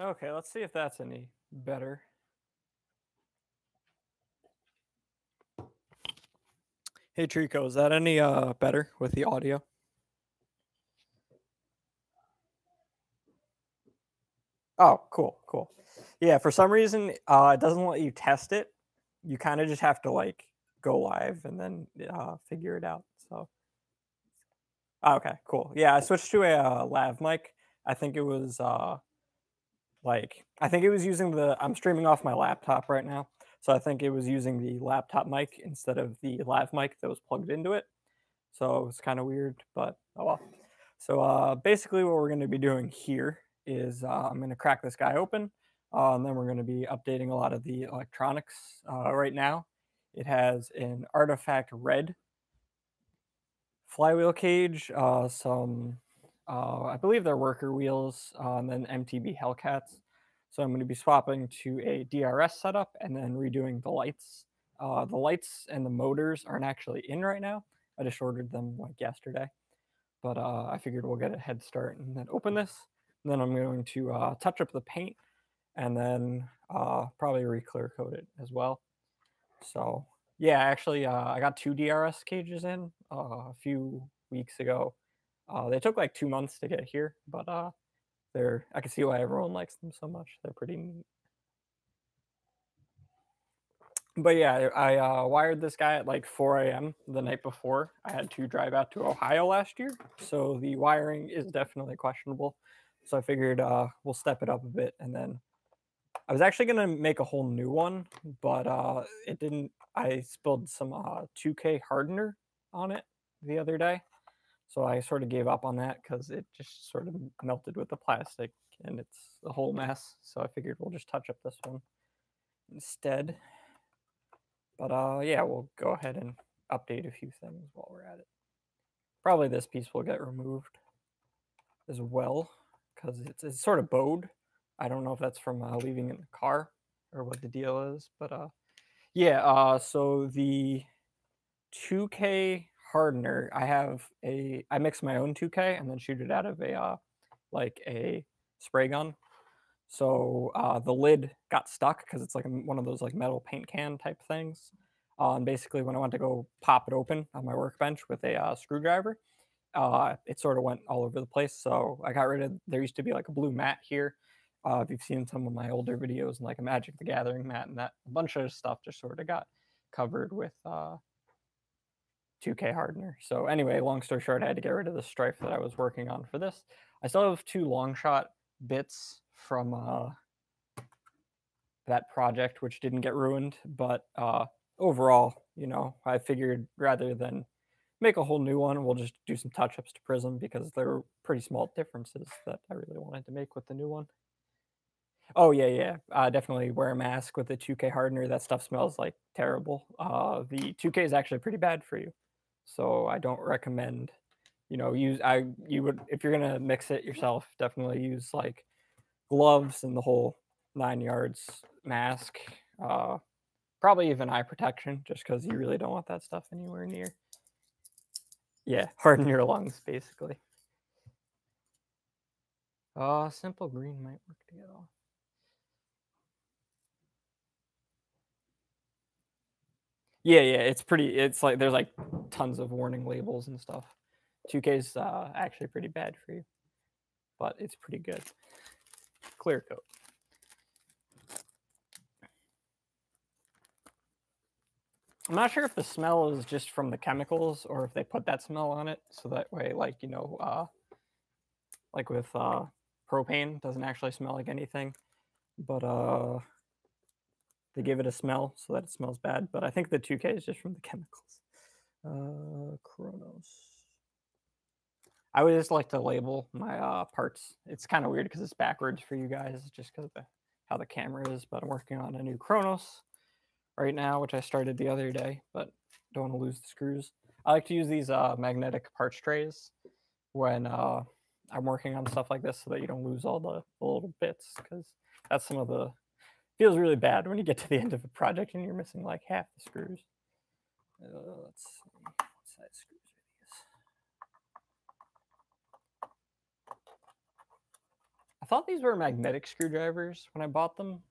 Okay, let's see if that's any better. Hey Trico, is that any better with the audio? Oh, cool, cool. Yeah, for some reason, it doesn't let you test it. You kind of just have to like go live and then figure it out. So, okay, cool. Yeah, I switched to a lav mic. I think it was I think it was using I'm streaming off my laptop right now. So I think it was using the laptop mic instead of the lav mic that was plugged into it. So it's kind of weird, but oh well. So basically what we're going to be doing here is I'm going to crack this guy open, and then we're going to be updating a lot of the electronics. Right now, it has an Artifact Red flywheel cage, I believe they're worker wheels, and then MTB Hellcats. So I'm going to be swapping to a DRS setup and then redoing the lights. The lights and the motors aren't actually in right now. I just ordered them like yesterday, but I figured we'll get a head start and then open this. And then I'm going to touch up the paint and then probably re-clear coat it as well. So yeah, actually, I got 2 DRS cages in a few weeks ago. They took like 2 months to get here, but I can see why everyone likes them so much. They're pretty neat. But yeah, I wired this guy at like 4 a.m. the night before. I had to drive out to Ohio last year, so the wiring is definitely questionable. So I figured we'll step it up a bit, and then I was actually gonna make a whole new one, but it didn't. I spilled some 2K hardener on it the other day, so I sort of gave up on that because it just sort of melted with the plastic, and it's a whole mess. So I figured we'll just touch up this one instead. But yeah, we'll go ahead and update a few things while we're at it. Probably this piece will get removed as well because it's sort of bowed. I don't know if that's from leaving in the car or what the deal is, but yeah. So the 2K hardener, I mix my own 2K and then shoot it out of a like a spray gun. So the lid got stuck because it's like one of those like metal paint can type things. And basically, when I went to go pop it open on my workbench with a screwdriver, it sort of went all over the place. So I got rid of. There used to be like a blue mat here. If you've seen some of my older videos, and like a Magic the Gathering mat, and that a bunch of stuff just sort of got covered with 2K hardener. So anyway, long story short, I had to get rid of the stripe that I was working on for this. I still have 2 long shot bits from that project, which didn't get ruined. But overall, I figured rather than make a whole new one, we'll just do some touch-ups to Prism because there were pretty small differences that I really wanted to make with the new one. Oh yeah, yeah. Definitely wear a mask with the 2K hardener. That stuff smells like terrible. The 2K is actually pretty bad for you, so I don't recommend. You would if you're gonna mix it yourself, definitely use like gloves and the whole 9 yards, mask, probably even eye protection, just because you really don't want that stuff anywhere near. Yeah, harden your lungs basically. Simple green might work to get off. Yeah, yeah, it's pretty. It's like there's like tons of warning labels and stuff. 2K is actually pretty bad for you, but it's pretty good. Clear coat. I'm not sure if the smell is just from the chemicals or if they put that smell on it so that way, like like with propane, doesn't actually smell like anything, but they give it a smell so that it smells bad. But I think the 2K is just from the chemicals. Chronos. I would just like to label my parts. It's kind of weird because it's backwards for you guys, just because of how the camera is. But I'm working on a new Chronos right now, which I started the other day, but don't want to lose the screws. I like to use these magnetic parts trays when I'm working on stuff like this so that you don't lose all the little bits, because that's some of the feels really bad when you get to the end of a project and you're missing like half the screws. Let's see, what size screws are these? I thought these were magnetic screwdrivers when I bought them,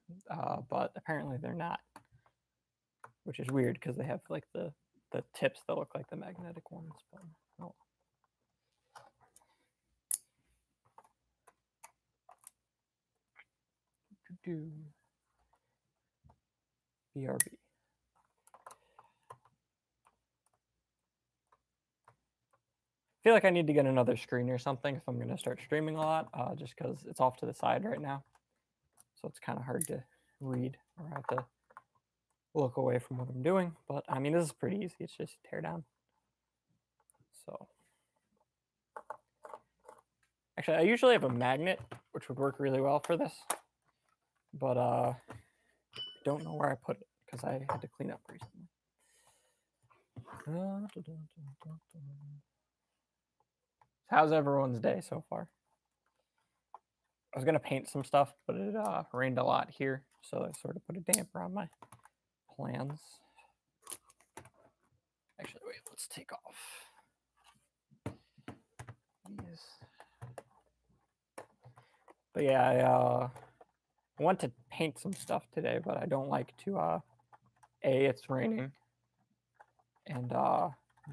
but apparently they're not, which is weird because they have like the tips that look like the magnetic ones. But oh. BRB. I feel like I need to get another screen or something if I'm going to start streaming a lot, just because it's off to the side right now. So it's kind of hard to read, or I have to look away from what I'm doing. But I mean, this is pretty easy. It's just tear down. So actually, I usually have a magnet, which would work really well for this. But I don't know where I put it because I had to clean up recently. How's everyone's day so far? I was going to paint some stuff, but it rained a lot here, so I sort of put a damper on my plans. Actually, wait, let's take off these. But yeah, I want to paint some stuff today, but I don't like to, A, it's raining, and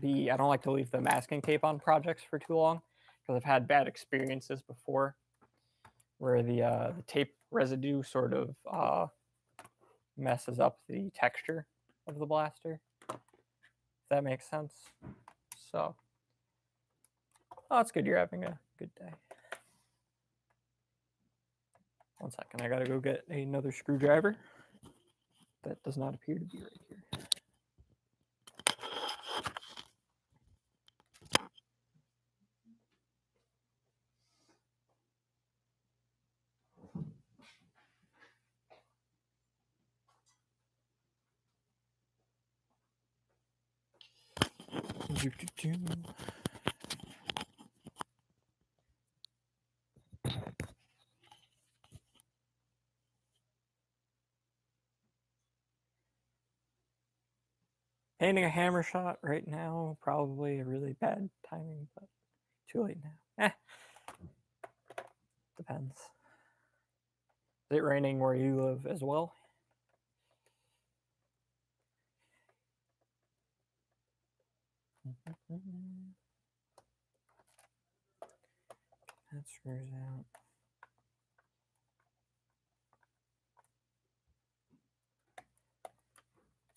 B, I don't like to leave the masking tape on projects for too long, because I've had bad experiences before where the tape residue sort of messes up the texture of the blaster, if that makes sense. So, oh, it's good you're having a good day. One second, I gotta go get another screwdriver. That does not appear to be right here. Painting a hammer shot right now, probably a really bad timing, but too late now. Depends. Is it raining where you live as well? That screws out.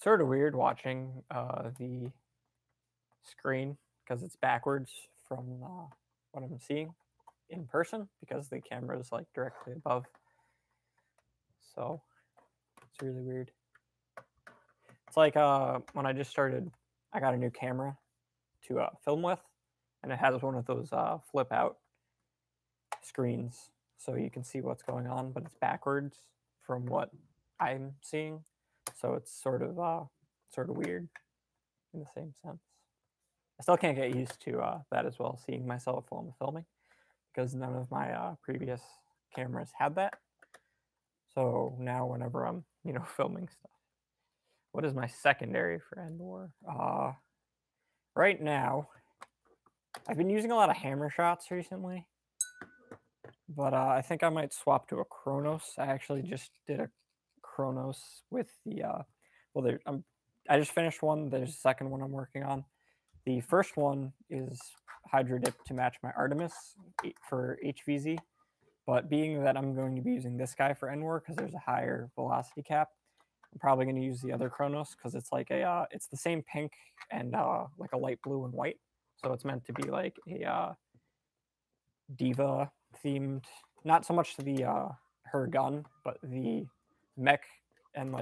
Sort of weird watching the screen because it's backwards from what I'm seeing in person, because the camera is like directly above. So it's really weird. It's like when I just started, I got a new camera to film with, and it has one of those flip out screens so you can see what's going on, but it's backwards from what I'm seeing. So it's sort of weird in the same sense. I still can't get used to that as well, seeing myself while I'm filming, because none of my previous cameras had that. So now whenever I'm, filming stuff. What is my secondary for Endwar? Right now, I've been using a lot of hammer shots recently, but I think I might swap to a Chronos. I actually just did a Chronos with the, I just finished one. There's a second one I'm working on. The first one is Hydro Dip to match my Artemis for HVZ, but being that I'm going to be using this guy for Endwar because there's a higher velocity cap, I'm probably going to use the other Chronos because it's like it's the same pink and like a light blue and white. So it's meant to be like a diva themed, not so much the her gun, but the mech and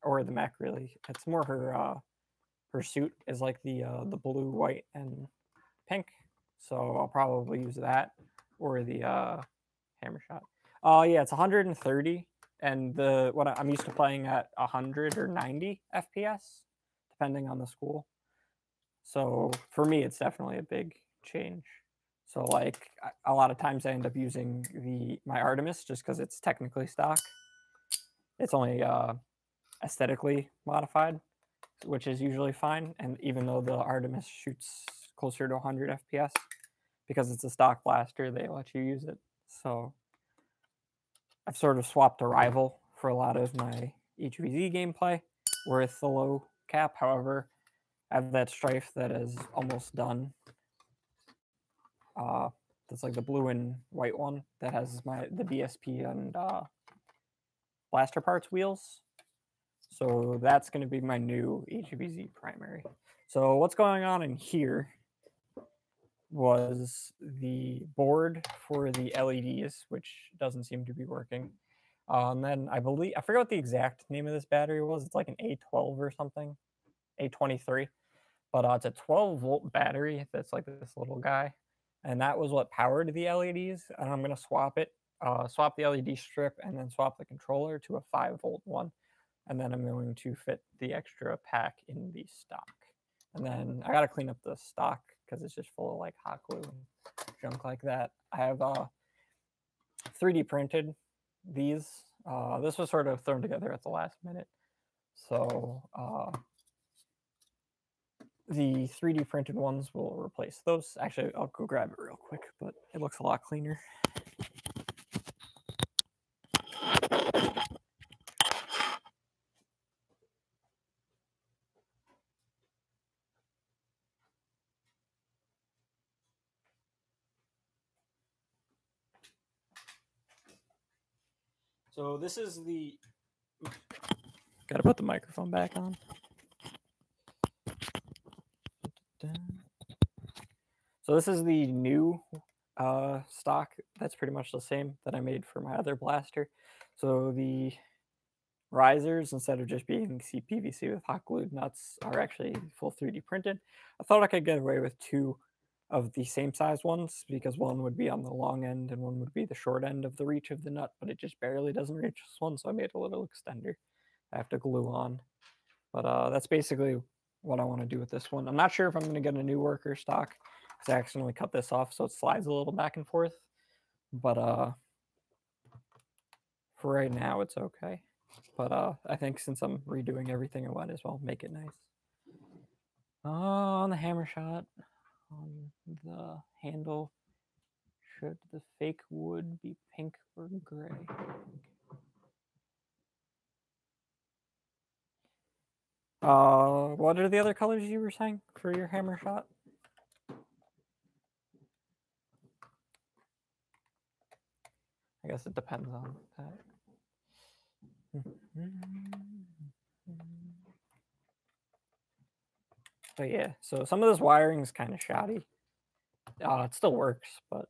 or the mech really. It's more her suit is like the blue, white, and pink. So I'll probably use that or the hammer shot. Yeah, it's 130, and I'm used to playing at 100 or 90 FPS, depending on the school. So for me, it's definitely a big change. So like a lot of times I end up using my Artemis just because it's technically stock. It's only aesthetically modified, which is usually fine. And even though the Artemis shoots closer to 100 FPS, because it's a stock blaster, they let you use it. So I've sort of swapped a rival for a lot of my HVZ gameplay with the low cap. However, I have that Strife that is almost done. That's like the blue and white one that has the DSP and blaster parts wheels. So that's going to be my new HVZ primary. So what's going on in here was the board for the LEDs, which doesn't seem to be working. And then I forgot what the exact name of this battery was. It's like an A12 or something, A23. But it's a 12-volt battery that's like this little guy. And that was what powered the LEDs. And I'm going to swap the LED strip and then swap the controller to a 5-volt one. And then I'm going to fit the extra pack in the stock. And then I got to clean up the stock because it's just full of like hot glue and junk like that. I have 3D printed these. This was sort of thrown together at the last minute. So the 3D printed ones will replace those. Actually, I'll go grab it real quick, but it looks a lot cleaner. So this is the... Gotta put the microphone back on. So this is the new stock that's pretty much the same that I made for my other blaster. So the risers, instead of just being CPVC with hot glued nuts, are actually full 3D printed. I thought I could get away with 2 of the same size ones because one would be on the long end and one would be the short end of the reach of the nut, but it just barely doesn't reach this one, so I made a little extender I have to glue on. But that's basically what I want to do with this one. I'm not sure if I'm going to get a new worker stock because I accidentally cut this off so it slides a little back and forth. But for right now, it's okay. But I think since I'm redoing everything, I might as well make it nice. On the hammer shot, on the handle, should the fake wood be pink or gray? What are the other colors you were saying for your hammer shot? I guess it depends on that. But yeah, so some of this wiring is kind of shoddy. It still works, but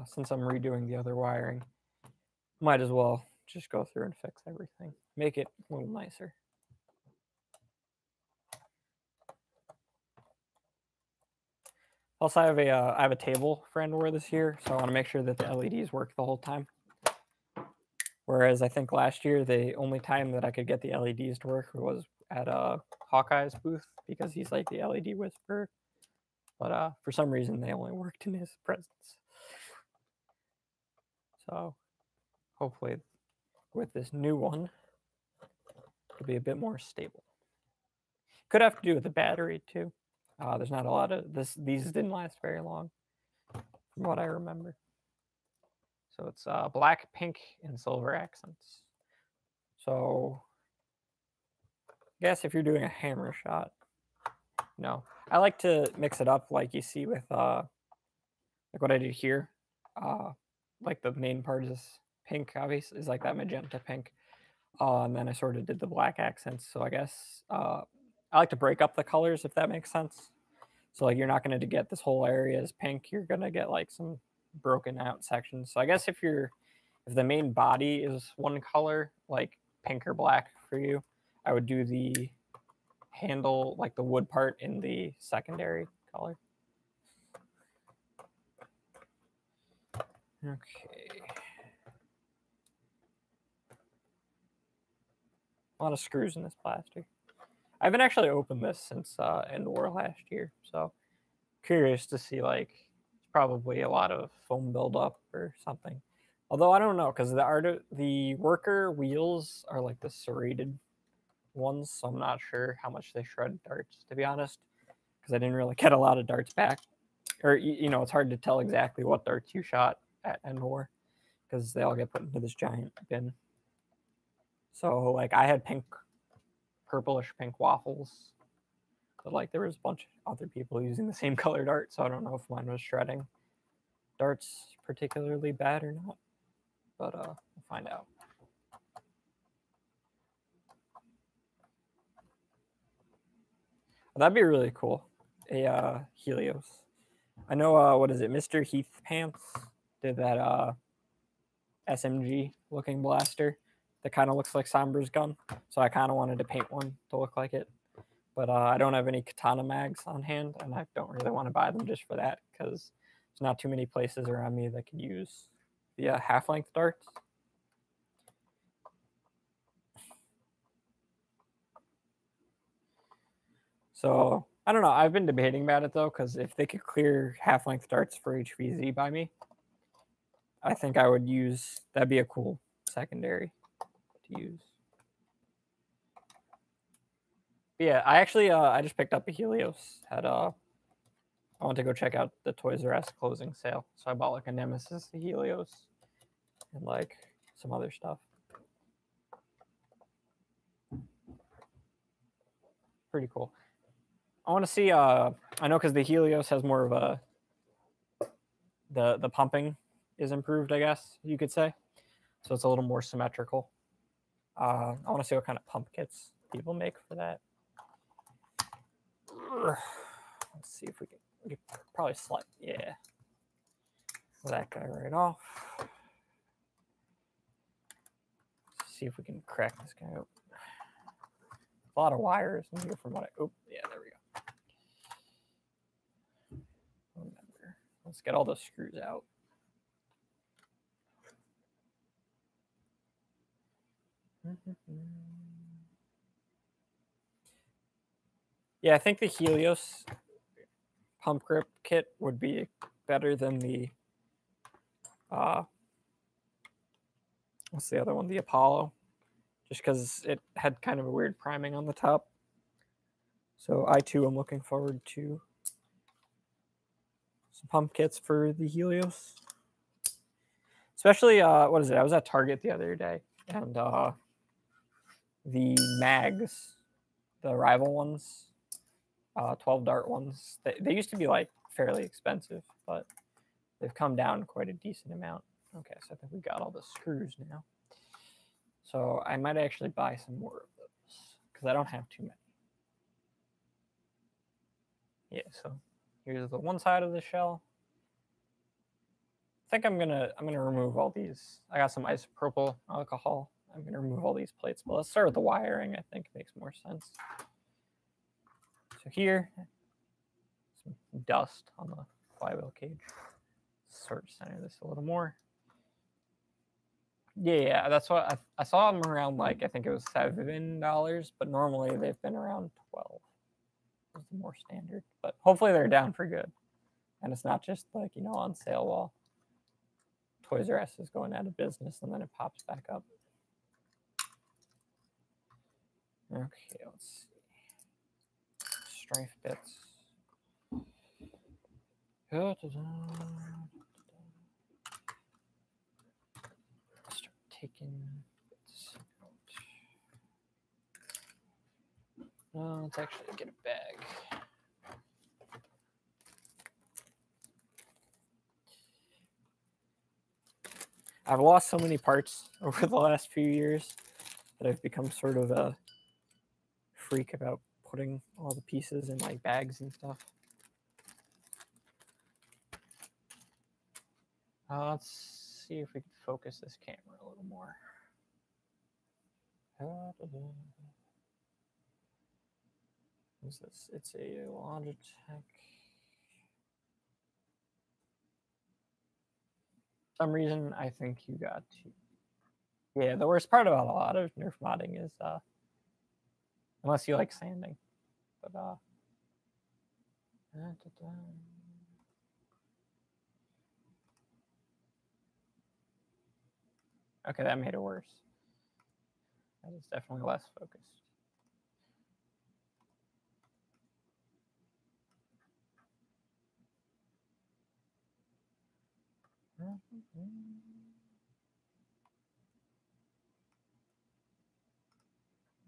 since I'm redoing the other wiring, might as well just go through and fix everything. Make it a little nicer. Also, I have a table for Endwar this year, so I want to make sure that the LEDs work the whole time. Whereas I think last year, the only time that I could get the LEDs to work was at Hawkeye's booth because he's like the LED whisperer. But for some reason, they only worked in his presence. So hopefully with this new one, it'll be a bit more stable. Could have to do with the battery too. There's not a lot of this. These didn't last very long, from what I remember. So it's black, pink, and silver accents. So I guess if you're doing a hammer shot, no, I like to mix it up like you see with like what I did here. Like the main part is pink, obviously, is like that magenta pink. And then I sort of did the black accents. So I guess I like to break up the colors, if that makes sense. So like you're not going to get this whole area as pink. You're going to get like some broken out sections. So I guess if the main body is one color, like pink or black for you, I would do the handle, like the wood part, in the secondary color. Okay. A lot of screws in this plastic. I haven't actually opened this since Endwar last year, so curious to see like probably a lot of foam buildup or something. Although I don't know, because the worker wheels are like the serrated ones, so I'm not sure how much they shred darts, to be honest, because I didn't really get a lot of darts back. Or, you know, it's hard to tell exactly what darts you shot at Endwar, because they all get put into this giant bin. So, like, I had purplish pink waffles, but, like, there was a bunch of other people using the same color dart, so I don't know if mine was shredding darts particularly bad or not, but we'll find out. That'd be really cool. A Helios. I know. What is it? Mr. Heath Pants did that SMG looking blaster that kind of looks like Sombra's gun. So I kind of wanted to paint one to look like it, but I don't have any katana mags on hand, and I don't really want to buy them just for that because there's not too many places around me that could use the half-length darts. So I don't know. I've been debating about it though, because if they could clear half-length darts for HVZ by me, I think I would use. That'd be a cool secondary to use. But yeah, I actually I just picked up a Helios. I want to go check out the Toys R Us closing sale, so I bought like a Nemesis, a Helios, and like some other stuff. Pretty cool. I want to see. I know because the Helios has more of a the pumping is improved, I guess you could say. So it's a little more symmetrical. I want to see what kind of pump kits people make for that. Let's see if we can probably slide. Yeah, that guy right off. Let's see if we can crack this guy open. A lot of wires in here from what I. Oh, yeah, there we go. Remember, let's get all those screws out. Yeah, I think the Helios pump grip kit would be better than the what's the other one? The Apollo, just because it had kind of a weird priming on the top. So I too am looking forward to some pump kits for the Helios. Especially, what is it? I was at Target the other day, and the mags, the rival ones, 12 dart ones, they used to be like fairly expensive, but they've come down quite a decent amount. Okay, so I think we got all the screws now. So I might actually buy some more of those because I don't have too many. Yeah, so here's the one side of the shell. I think I'm gonna remove all these. I got some isopropyl alcohol. I'm gonna remove all these plates, but let's start with the wiring. I think makes more sense. So here, some dust on the flywheel cage. Sort of center this a little more. Yeah, that's what I saw them around, like, I think it was $7, but normally they've been around 12. Is the more standard, but hopefully they're down for good, and it's not just like, you know, on sale while Toys R Us is going out of business and then it pops back up. Okay, let's see. Strife bits. Start taking bits out. Let's actually get a bag. I've lost so many parts over the last few years that I've become sort of a freak about putting all the pieces in like bags and stuff. Let's see if we can focus this camera a little more. What's this? It's a Logitech. For some reason, I think you got to. Yeah, the worst part about a lot of Nerf modding is, unless you like sanding, but Okay, that made it worse. That is definitely less focused.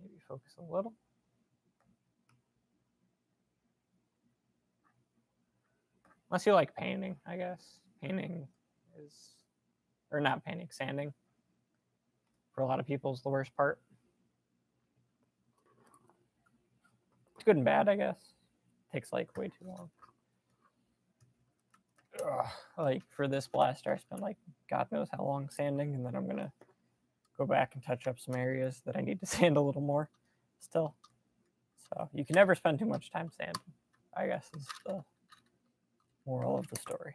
Maybe focus a little. Unless you like painting, I guess. Painting is, or not painting, sanding. For a lot of people is the worst part. It's good and bad, I guess. It takes like way too long. Ugh. Like for this blaster, I spent like God knows how long sanding, and then I'm gonna go back and touch up some areas that I need to sand a little more still. So you can never spend too much time sanding, I guess is the moral of the story.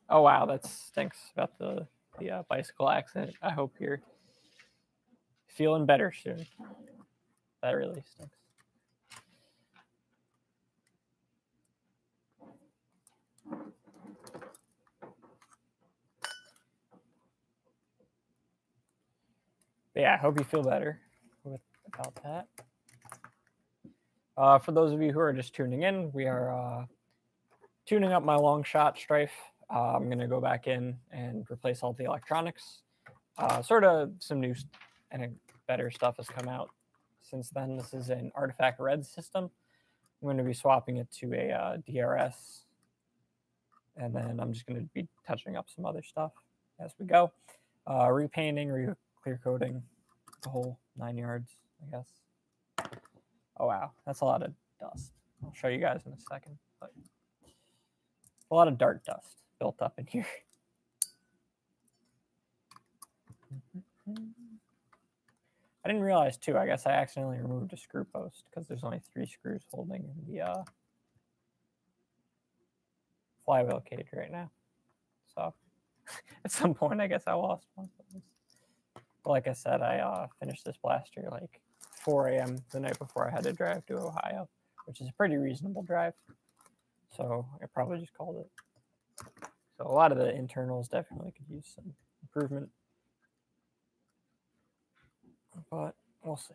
Oh wow, that stinks about the bicycle accident. I hope you're feeling better soon. That really stinks. But yeah, I hope you feel better about that. For those of you who are just tuning in, we are tuning up my long shot Strife. I'm going to go back in and replace all the electronics. Sort of some new and better stuff has come out since then. This is an Artifact Red system. I'm going to be swapping it to a DRS. And then I'm just going to be touching up some other stuff as we go. Repainting, clear coating, the whole 9 yards, I guess. Oh, wow. That's a lot of dust. I'll show you guys in a second. But a lot of dark dust built up in here. I didn't realize, too, I guess I accidentally removed a screw post because there's only 3 screws holding the flywheel cage right now. So at some point, I guess I lost one of those. But like I said, I finished this blaster like 4 a.m. the night before I had to drive to Ohio, which is a pretty reasonable drive. So I probably just called it. So a lot of the internals definitely could use some improvement. But we'll see.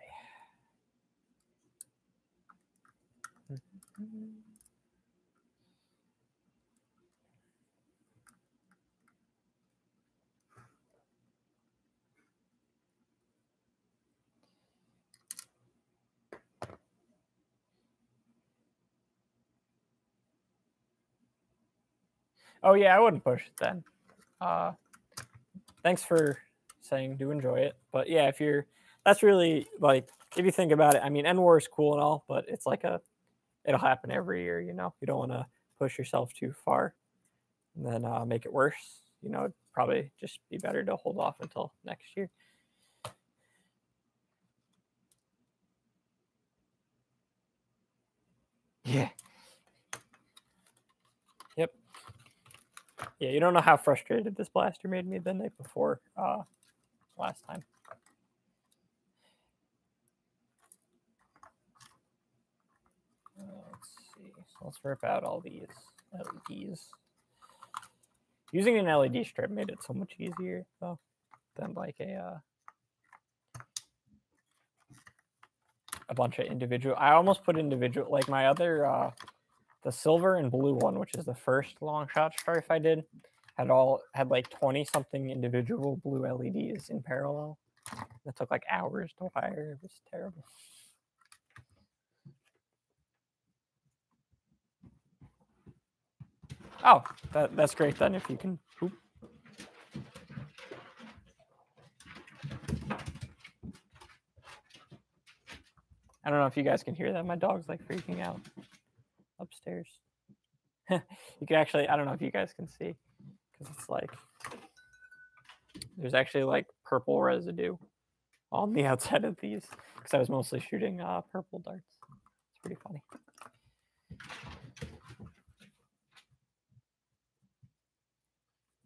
Oh yeah, I wouldn't push it then. Thanks for saying do enjoy it. But yeah, if you're, that's really like, if you think about it, I mean, Endwar is cool and all, but it's like it'll happen every year, you know? You don't want to push yourself too far and then make it worse. You know, it'd probably just be better to hold off until next year. Yeah. Yep. Yeah, you don't know how frustrated this blaster made me the night before last time. Let's see. So let's rip out all these LEDs. Using an LED strip made it so much easier though than like a bunch of individual. I almost put individual, like my other the silver and blue one, which is the first long shot Strife I did, had like 20 something individual blue LEDs in parallel. It took like hours to wire. It was terrible. Oh, that's great then if you can. Oop. I don't know if you guys can hear that. My dog's like freaking out upstairs. You can actually, I don't know if you guys can see, because it's like, there's actually like purple residue on the outside of these, because I was mostly shooting purple darts. It's pretty funny.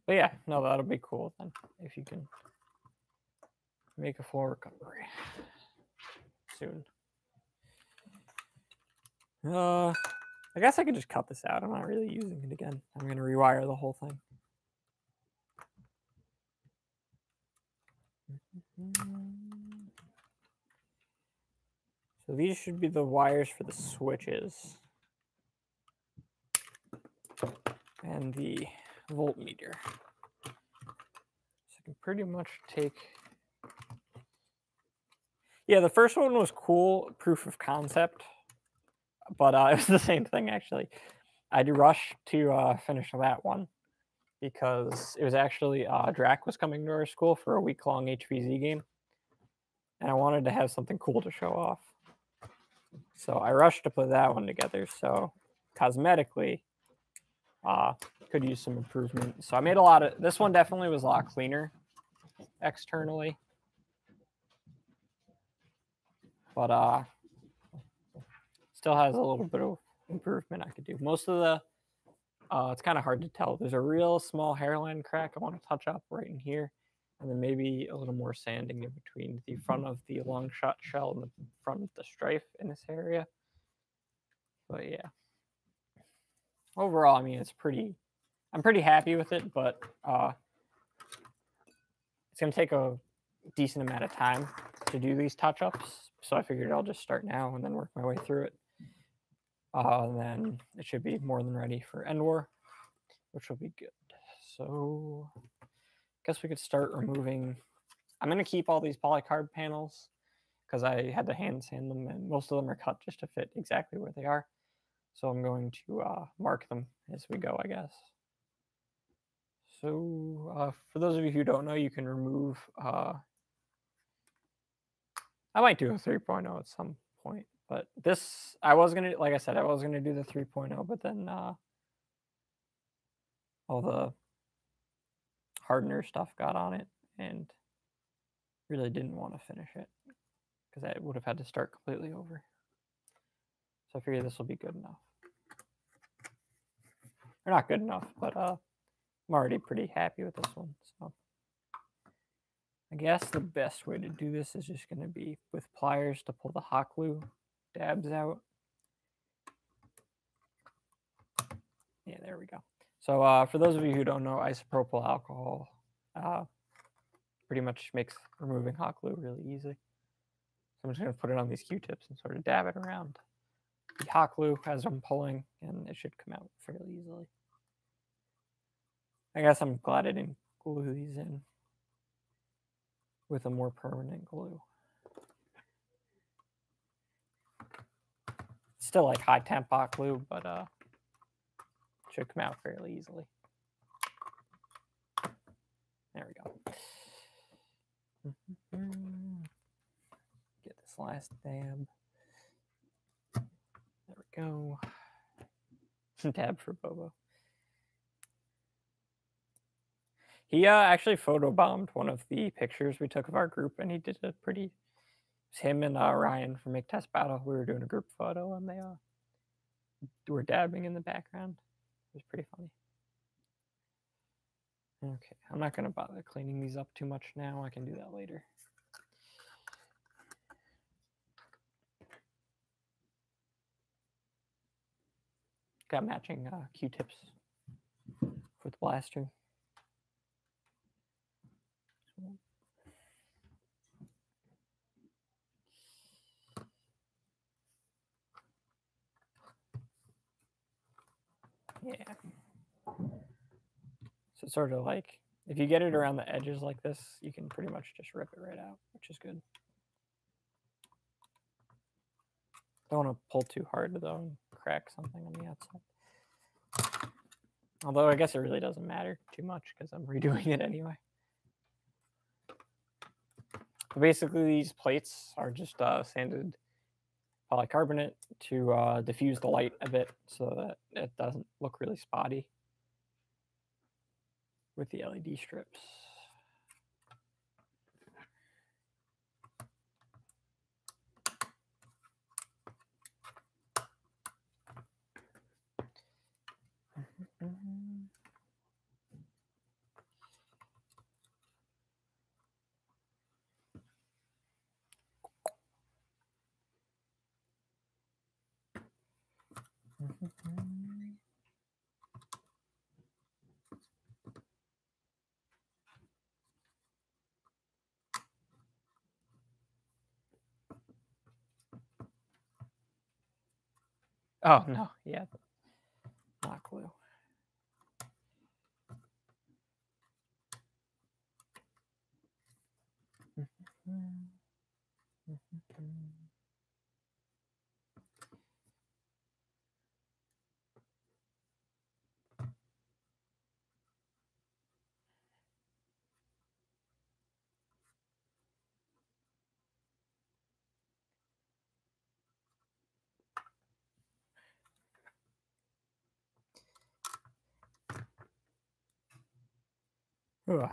But yeah, no, that'll be cool then, if you can make a full recovery soon. I guess I could just cut this out. I'm not really using it again. I'm going to rewire the whole thing. So these should be the wires for the switches and the voltmeter. So I can pretty much take... Yeah, the first one was cool, proof of concept, but it was the same thing, actually. I had to rush to finish that one because it was actually Drac was coming to our school for a week-long HVZ game, and I wanted to have something cool to show off. So I rushed to put that one together. So cosmetically, could use some improvement. So I made a lot of, this one definitely was a lot cleaner externally. But still has a little bit of improvement I could do. Most of the, it's kind of hard to tell. There's a real small hairline crack I want to touch up right in here. And then maybe a little more sanding in between the front of the long shot shell and the front of the strife in this area. But yeah. Overall, I mean, I'm pretty happy with it, but it's going to take a decent amount of time to do these touch-ups. So I figured I'll just start now and then work my way through it. And then it should be more than ready for Endwar, which will be good. So I guess we could start removing. I'm going to keep all these polycarb panels because I had to hand sand them, and most of them are cut just to fit exactly where they are. So I'm going to mark them as we go, I guess. So for those of you who don't know, you can remove, I might do a 3.0 at some point, but this, I was going to, like I said, I was going to do the 3.0, but then all the hardener stuff got on it and really didn't want to finish it because I would have had to start completely over. So I figured this will be good enough. Or not good enough, but I'm already pretty happy with this one. So I guess the best way to do this is just going to be with pliers to pull the hot glue dabs out. Yeah, there we go. So for those of you who don't know, isopropyl alcohol pretty much makes removing hot glue really easy. So I'm just going to put it on these Q-tips and sort of dab it around the hot glue as I'm pulling, and it should come out fairly easily. I guess I'm glad I didn't glue these in with a more permanent glue. Still like high temp hot glue, but it should come out fairly easily. There we go. Get this last dab. There we go. Dab for Bobo. He actually photobombed one of the pictures we took of our group, and he did a pretty. It's him and Ryan from Make Test Battle. We were doing a group photo, and they were dabbing in the background. It was pretty funny. Okay, I'm not going to bother cleaning these up too much now. I can do that later. Got matching Q-tips for the blaster. Yeah. So sort of like, if you get it around the edges like this, you can pretty much just rip it right out, which is good. Don't want to pull too hard though and crack something on the outside. Although I guess it really doesn't matter too much because I'm redoing it anyway. But basically, these plates are just sanded polycarbonate to diffuse the light a bit so that it doesn't look really spotty with the LED strips. Oh no, yeah, not glue. Ugh.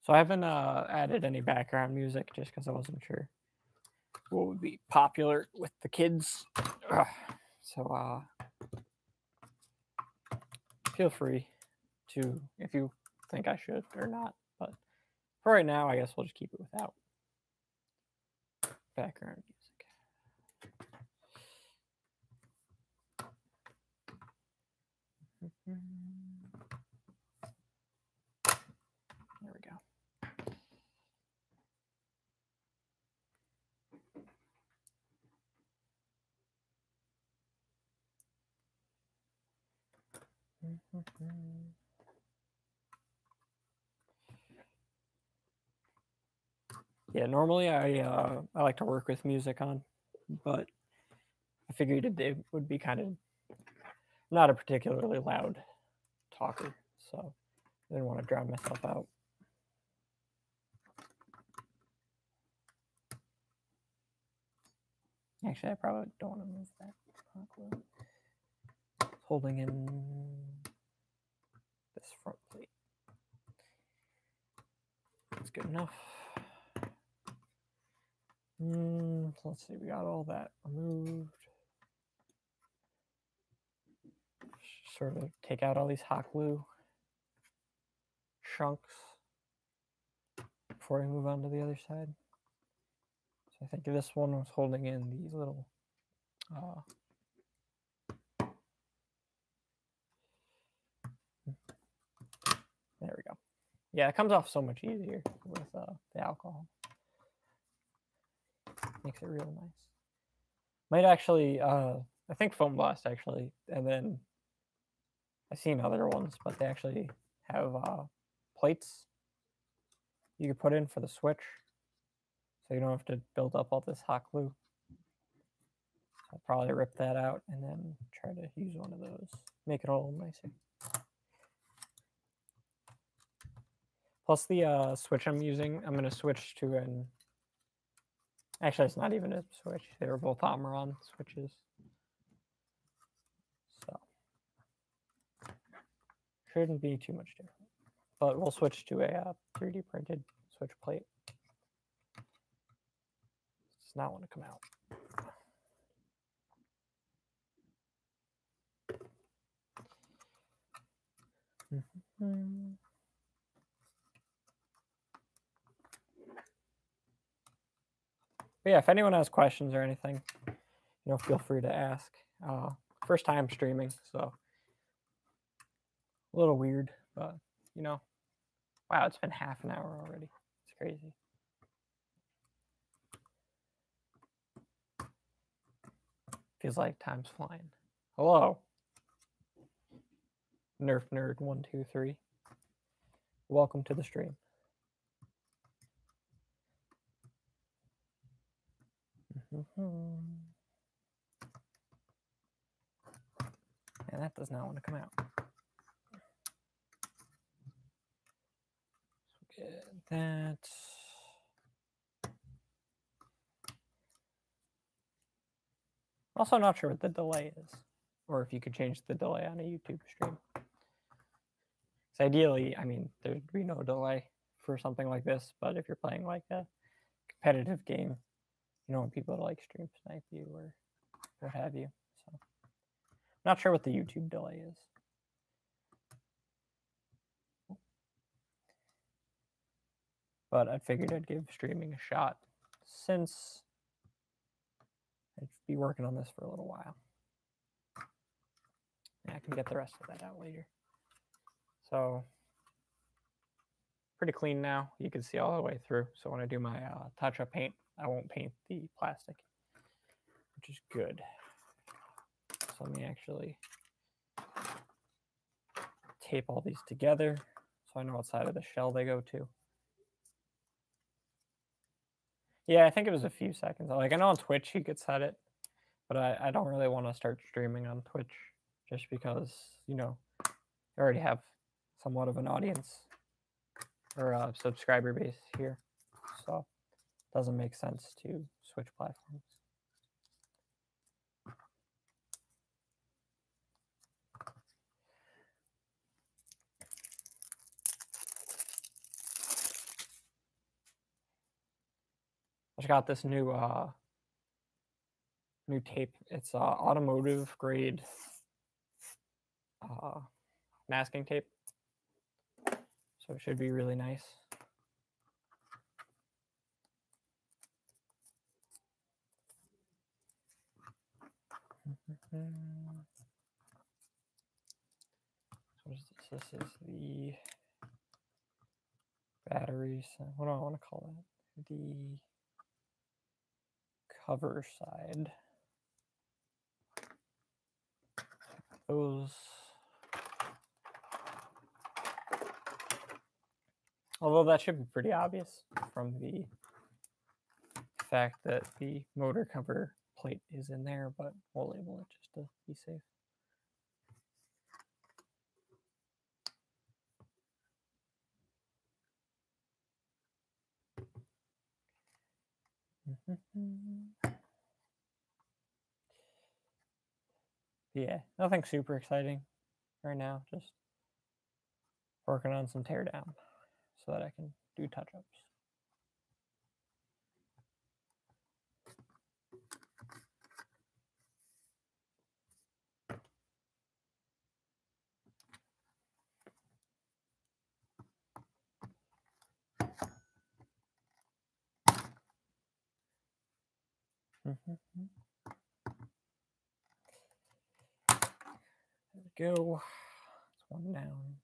So I haven't added any background music just because I wasn't sure what would be popular with the kids. Ugh. So feel free to if you think I should or not. But for right now, I guess we'll just keep it without background music. There we go. Yeah, normally I like to work with music on, but I figured it would be kind of not a particularly loud talker, so I didn't want to drown myself out. Actually, I probably don't want to move that. Holding in this front plate. That's good enough. So let's see, we got all that removed. Sort of take out all these hot glue chunks before I move on to the other side. So I think this one was holding in these little there we go. Yeah, it comes off so much easier with the alcohol. Makes it real nice. Might actually, I think Foam Blast actually, and then I've seen other ones, but they actually have plates you can put in for the switch, so you don't have to build up all this hot glue. I'll probably rip that out and then try to use one of those, make it a little nicer. Plus the switch I'm using, I'm going to switch to an, actually it's not even a switch, they were both Omron switches. So, shouldn't be too much different. But we'll switch to a 3D printed switch plate. Does not want to come out. But yeah, if anyone has questions or anything, feel free to ask. First time streaming, so a little weird, but wow, it's been half an hour already. It's crazy. Feels like time's flying. Hello, Nerf Nerd 123. Welcome to the stream. And that does not want to come out. So get that. Also not sure what the delay is, or if you could change the delay on a YouTube stream. So ideally, I mean, there'd be no delay for something like this, but if you're playing like a competitive game, you don't want people to like stream snipe you or what have you. So not sure what the YouTube delay is. But I figured I'd give streaming a shot since I'd be working on this for a little while. Yeah, I can get the rest of that out later. So pretty clean now. You can see all the way through. So when I do my touch-up paint, I won't paint the plastic, which is good. So let me actually tape all these together so I know what side of the shell they go to. Yeah, I think it was a few seconds. Like, I know on Twitch you could set it, but I don't really want to start streaming on Twitch just because, you know, I already have somewhat of an audience or a subscriber base here. So it doesn't make sense to switch platforms. I just got this new tape. It's automotive grade masking tape, so it should be really nice. What is this? This is the batteries. What do I want to call it? The cover side. Those. Although that should be pretty obvious from the fact that the motor cover plate is in there, but we'll label it just to be safe. Yeah, nothing super exciting right now. Just working on some teardown so that I can do touch-ups. There we go. That's one down.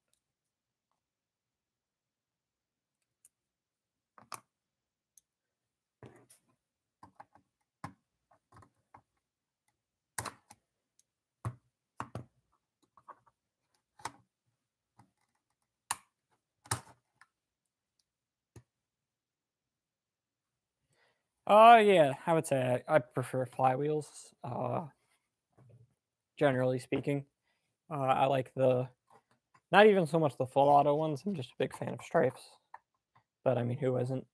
Yeah, I would say I prefer flywheels. Generally speaking, I like not even so much the full auto ones. I'm just a big fan of stripes. But I mean, who isn't?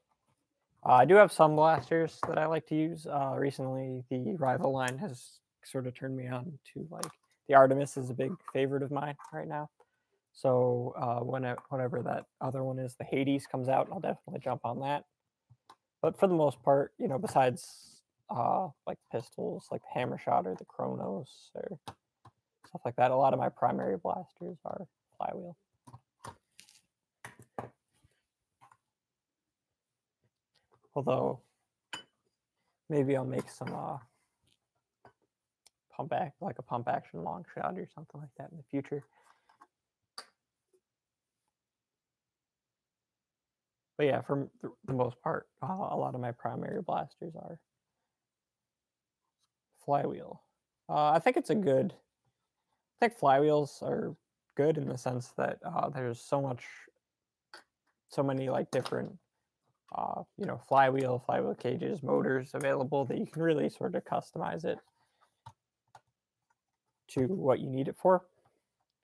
I do have some blasters that I like to use. Recently, the rival line has sort of turned me on to, like, the Artemis is a big favorite of mine right now. So whenever that other one is, the Hades, comes out, I'll definitely jump on that. But for the most part, you know, besides like pistols, like the Hammer Shot or the Chronos or stuff like that, a lot of my primary blasters are flywheel. Although maybe I'll make some like a pump action long shot or something like that in the future. But yeah, for the most part, a lot of my primary blasters are flywheel. I think it's a good. I think flywheels are good in the sense that there's so many like different, you know, flywheel cages, motors available that you can really sort of customize it to what you need it for.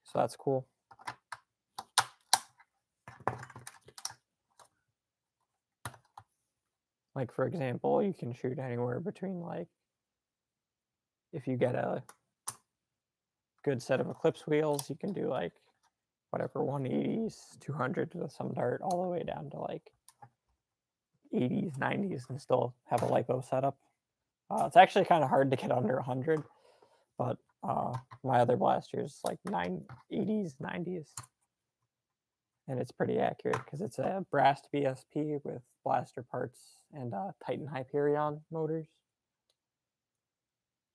So that's cool. Like, for example, you can shoot anywhere between, like, if you get a good set of Eclipse wheels, you can do like whatever 180s, 200 with some dart, all the way down to like 80s, 90s, and still have a lipo setup. It's actually kind of hard to get under 100, but my other blasters like 80s, 90s, and it's pretty accurate because it's a brass BSP with blaster parts and Titan Hyperion motors.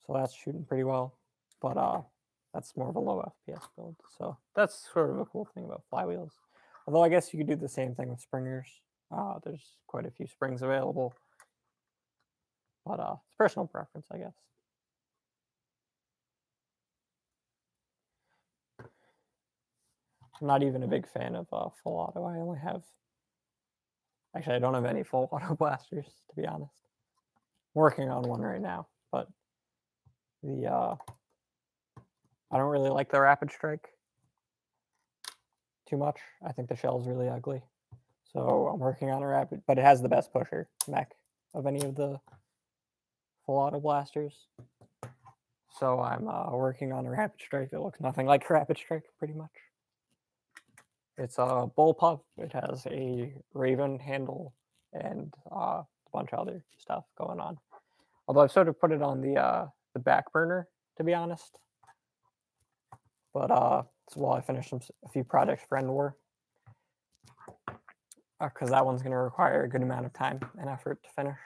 So that's shooting pretty well, but that's more of a low FPS build. So that's sort of a cool thing about flywheels. Although I guess you could do the same thing with springers. There's quite a few springs available, but it's personal preference, I guess. I'm not even a big fan of full auto. I only have, actually, I don't have any full auto blasters, to be honest. I'm working on one right now, but the I don't really like the rapid strike too much. I think the shell is really ugly. So I'm working on a rapid, but it has the best pusher mech of any of the full auto blasters. So I'm working on a rapid strike that looks nothing like a rapid strike, pretty much. It's a bullpup. It has a raven handle and a bunch of other stuff going on. Although I've sort of put it on the back burner, to be honest. But it's while I finish a few projects for Endwar, because that one's going to require a good amount of time and effort to finish.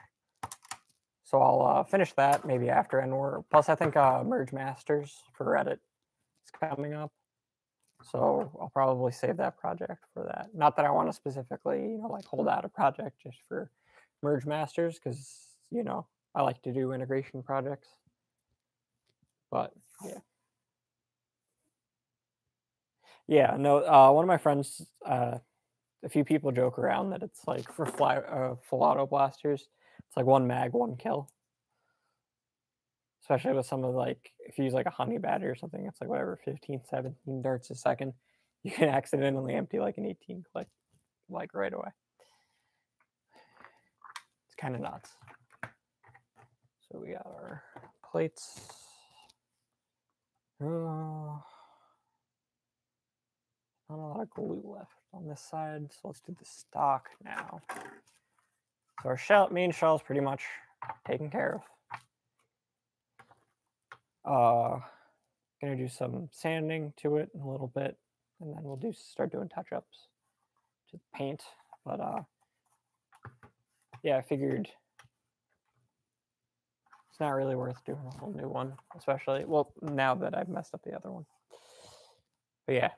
So I'll finish that maybe after Endwar. Plus, I think Merge Masters for Reddit is coming up. So I'll probably save that project for that. Not that I want to specifically, like hold out a project just for Merge Masters, because, I like to do integration projects. But yeah. Yeah, no, one of my friends, a few people joke around that it's like for full auto blasters, it's like one mag, one kill. Especially with some of if you use like a honey batter or something, it's like whatever, 15, 17 darts a second. You can accidentally empty like an 18 click, like right away. It's kind of nuts. So we got our plates. Not a lot of glue left on this side, so let's do the stock now. So our main shell is pretty much taken care of. Gonna do some sanding to it in a little bit, and then we'll start doing touch-ups to the paint. But yeah, I figured it's not really worth doing a whole new one, especially, well, now that I've messed up the other one. But yeah,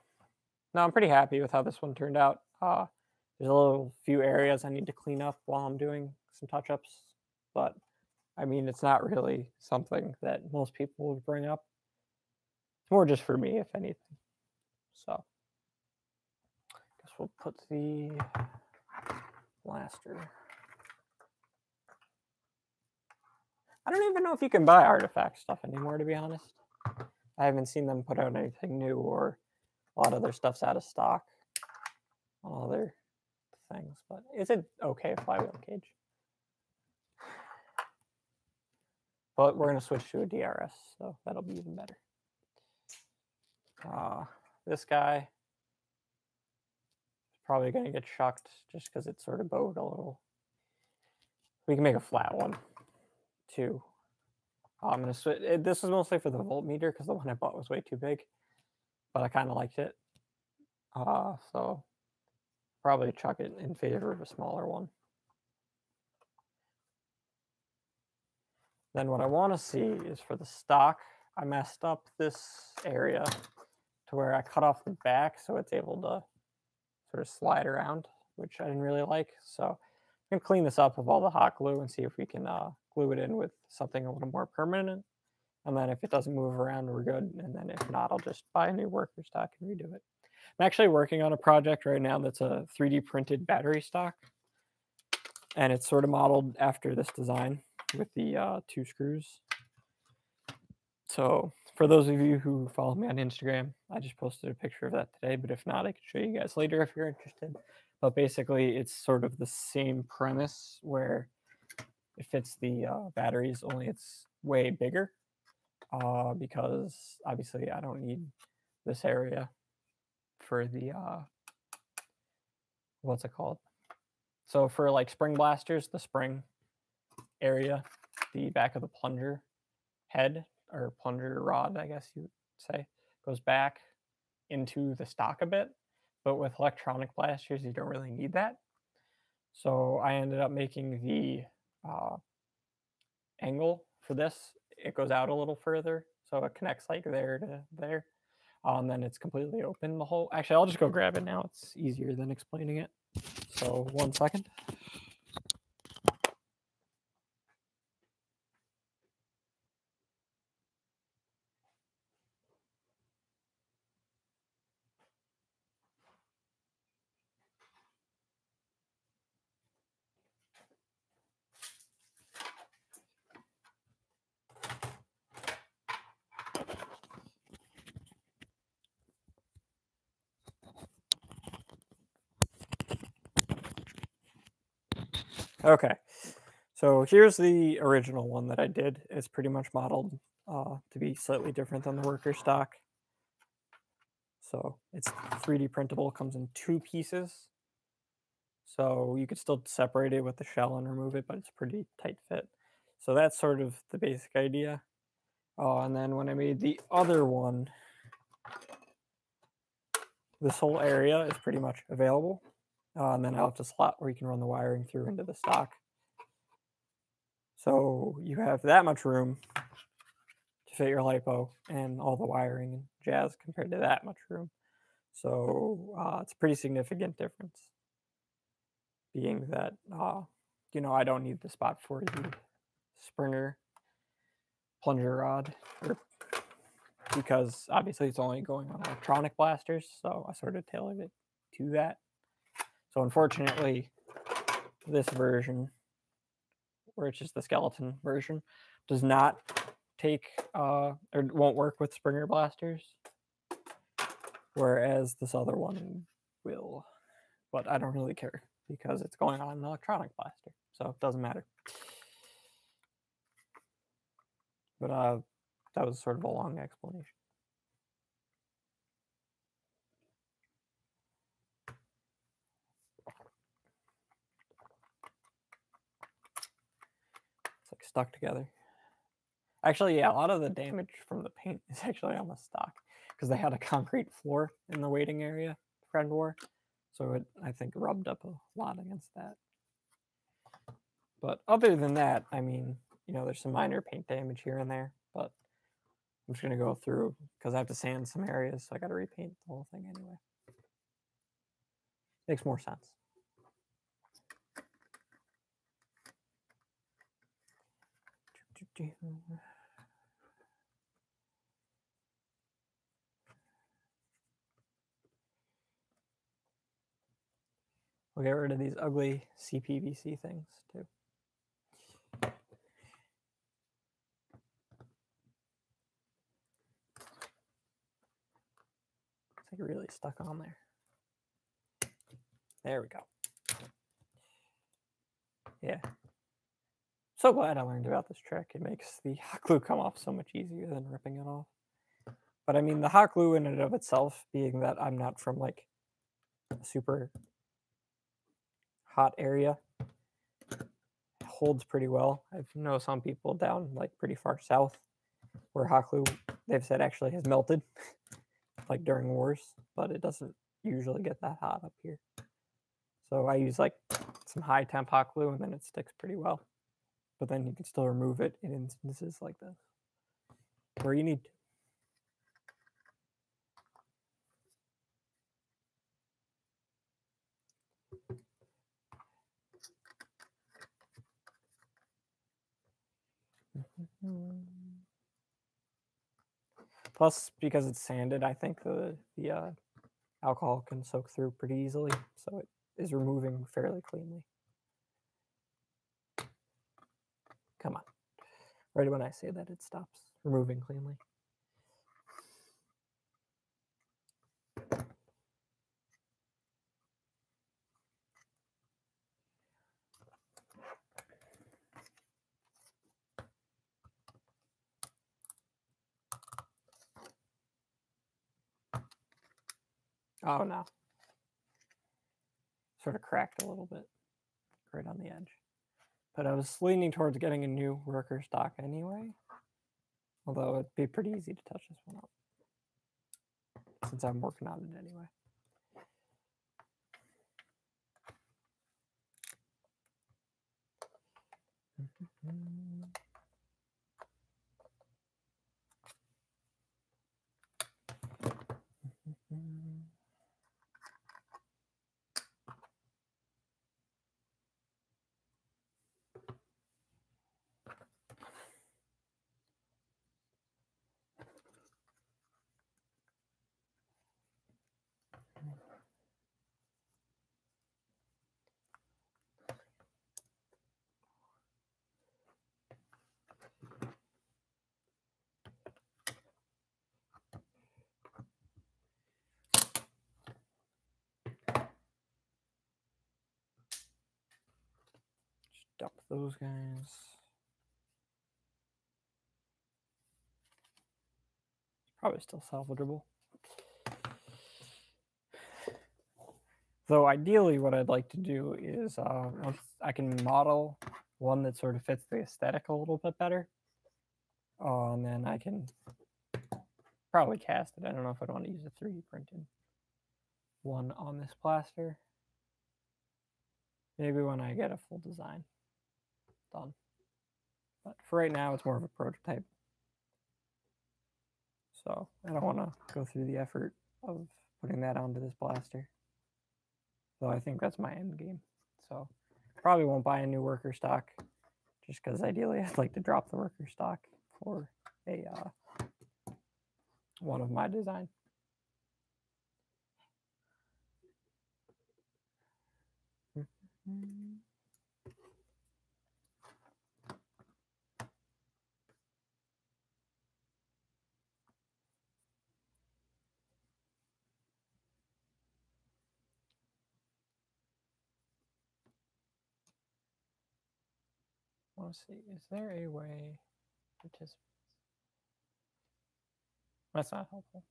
no, I'm pretty happy with how this one turned out. There's a few areas I need to clean up while I'm doing some touch-ups, but I mean, it's not really something that most people would bring up. It's more just for me, if anything. So I guess we'll put the blaster. I don't even know if you can buy artifact stuff anymore, to be honest. I haven't seen them put out anything new, or a lot of their stuff's out of stock on other things. But it's an okay flywheel cage. But we're going to switch to a DRS, so that'll be even better. This guy is probably going to get chucked just because it's sort of bowed a little. We can make a flat one, too. I'm going to switch. This was mostly for the voltmeter because the one I bought was way too big, but I kind of liked it. So probably chuck it in favor of a smaller one. Then what I want to see is for the stock, I messed up this area to where I cut off the back so it's able to sort of slide around, which I didn't really like. So I'm going to clean this up with all the hot glue and see if we can glue it in with something a little more permanent. And then if it doesn't move around, we're good. And then if not, I'll just buy a new worker stock and redo it. I'm actually working on a project right now that's a 3D printed battery stock. And it's sort of modeled after this design with the 2 screws. So for those of you who follow me on Instagram, I just posted a picture of that today, but if not, I can show you guys later if you're interested. But basically, it's sort of the same premise where it fits the batteries, only it's way bigger because obviously I don't need this area for the, what's it called? So for like spring blasters, the spring area, the back of the plunger head, or plunger rod, I guess you would say, goes back into the stock a bit. But with electronic blasters, you don't really need that. So I ended up making the angle for this. It goes out a little further, so it connects like there to there. and then it's completely open the whole. Actually, I'll just go grab it now. It's easier than explaining it. So 1 second. Okay, so here's the original one that I did. It's pretty much modeled to be slightly different than the worker stock. So it's 3D printable, comes in 2 pieces. So you could still separate it with the shell and remove it, but it's pretty tight fit. So that's sort of the basic idea. And then when I made the other one, this whole area is pretty much available. And then I left a slot where you can run the wiring through into the stock. So you have that much room to fit your LiPo and all the wiring and jazz compared to that much room. So it's a pretty significant difference, being that, I don't need the spot for the Springer plunger rod, because obviously it's only going on electronic blasters, so I sort of tailored it to that. So unfortunately, this version, which is the skeleton version, does not take or won't work with Springer blasters, whereas this other one will. But I don't really care because it's going on an electronic blaster, so it doesn't matter. But that was sort of a long explanation. It's like stuck together. Actually, yeah, a lot of the damage from the paint is actually on the stock because they had a concrete floor in the waiting area for Endwar. So it, I think, rubbed up a lot against that. But other than that, I mean, there's some minor paint damage here and there, but I'm just going to go through because I have to sand some areas, so I got to repaint the whole thing anyway. Makes more sense. We'll get rid of these ugly CPVC things too. It's like really stuck on there. There we go. Yeah. So glad I learned about this trick. It makes the hot glue come off so much easier than ripping it off. But I mean, the hot glue in and of itself, being that I'm not from like a super hot area, holds pretty well. I know some people down like pretty far south where hot glue, they've said, actually has melted like during wars, but it doesn't usually get that hot up here. So I use like some high temp hot glue and then it sticks pretty well. But then you can still remove it in instances like this where you need to. Plus, because it's sanded, I think the alcohol can soak through pretty easily, so it is removing fairly cleanly. Come on. Right when I say that, it stops removing cleanly. Oh no. Sort of cracked a little bit right on the edge. But I was leaning towards getting a new worker stock anyway. Although it'd be pretty easy to touch this one up since I'm working on it anyway. Dump those guys. Probably still salvageable. Though ideally what I'd like to do is once I can model one that sort of fits the aesthetic a little bit better, and then I can probably cast it. I don't know if I'd want to use a 3D printed one on this plaster. Maybe when I get a full design done. But for right now, it's more of a prototype. So I don't want to go through the effort of putting that onto this blaster. So I think that's my end game. So probably won't buy a new worker stock, just because ideally I'd like to drop the worker stock for a one of my design. Let's see, is there a way participants? That's not helpful.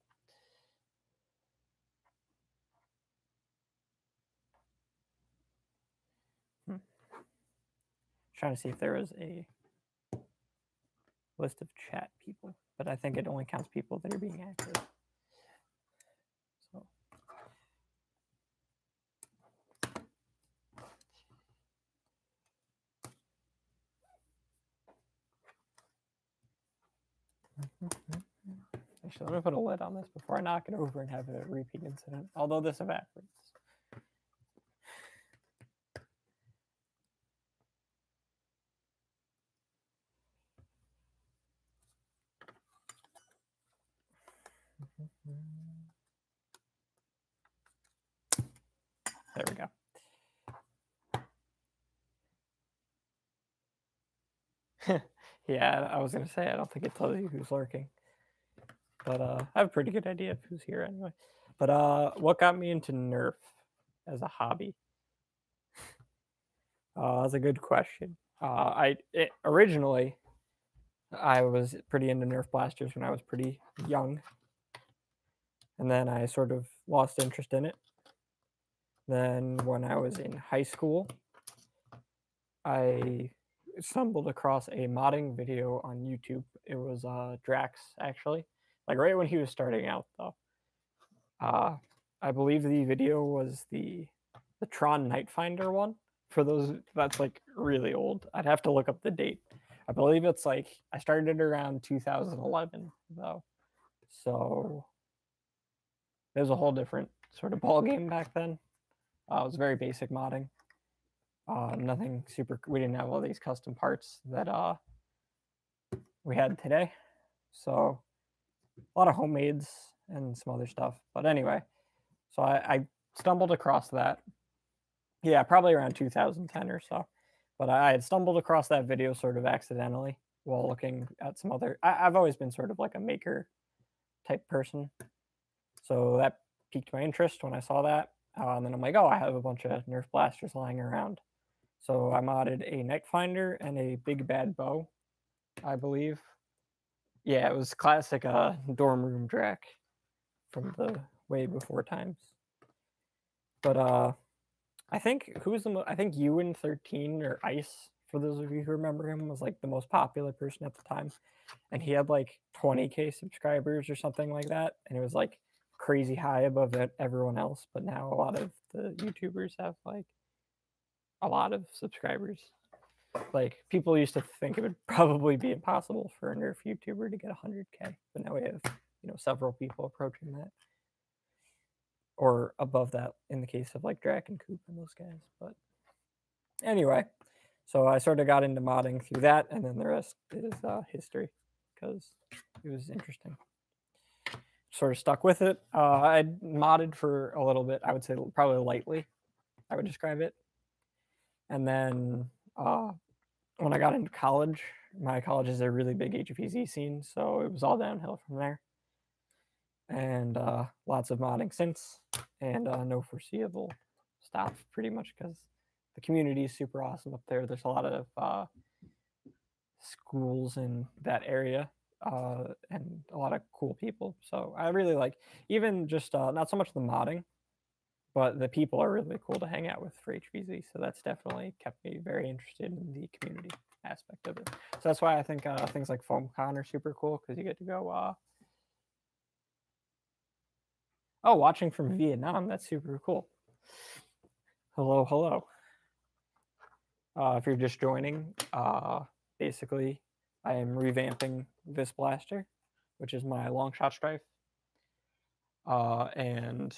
Trying to see if there is a list of chat people, but I think it only counts people that are being active. So actually, let me put a lid on this before I knock it over and have a repeat incident, although this evaporates. There we go. Yeah, I was going to say, I don't think it tells you who's lurking. But I have a pretty good idea of who's here anyway. But what got me into Nerf as a hobby? That's a good question. Originally, I was pretty into Nerf blasters when I was pretty young. And then I sort of lost interest in it. Then when I was in high school, I stumbled across a modding video on YouTube. It was Drax, actually. Like right when he was starting out, though. I believe the video was the Tron Nightfinder one. For those, that's like really old. I'd have to look up the date. I believe it's like, I started around 2011, though. So it was a whole different sort of ball game back then. It was very basic modding. Nothing super, we didn't have all these custom parts that we had today. So a lot of homemades and some other stuff. But anyway, so I stumbled across that. Yeah, probably around 2010 or so. But I had stumbled across that video sort of accidentally while looking at some other. I've always been sort of like a maker type person. So that piqued my interest when I saw that. And then I'm like, oh, I have a bunch of Nerf blasters lying around. So I modded a Nightfinder and a Big Bad Bow, I believe. Yeah, it was classic dorm room Drac from the way before times. But I think I think Ewan 13 or Ice, for those of you who remember him, was like the most popular person at the time. And he had like 20K subscribers or something like that. And it was like crazy high above everyone else. But now a lot of the YouTubers have like a lot of subscribers. Like people used to think it would probably be impossible for a Nerf YouTuber to get 100K. But now we have, several people approaching that. Or above that in the case of like Drac and Coop and those guys. But anyway, so I sort of got into modding through that, and then the rest is history because it was interesting. sort of stuck with it. I modded for a little bit. I would say probably lightly. I would describe it. And then when I got into college, my college is a really big HPZ scene, so it was all downhill from there. And lots of modding since, and no foreseeable stop, pretty much, because the community is super awesome up there. There's a lot of schools in that area, and a lot of cool people. So I really like, even just not so much the modding, but the people are really cool to hang out with for HVZ. So that's definitely kept me very interested in the community aspect of it. So that's why I think things like FoamCon are super cool, because you get to go. Oh, watching from Vietnam, that's super cool. Hello, hello. If you're just joining, basically, I am revamping this blaster, which is my long shot strife. And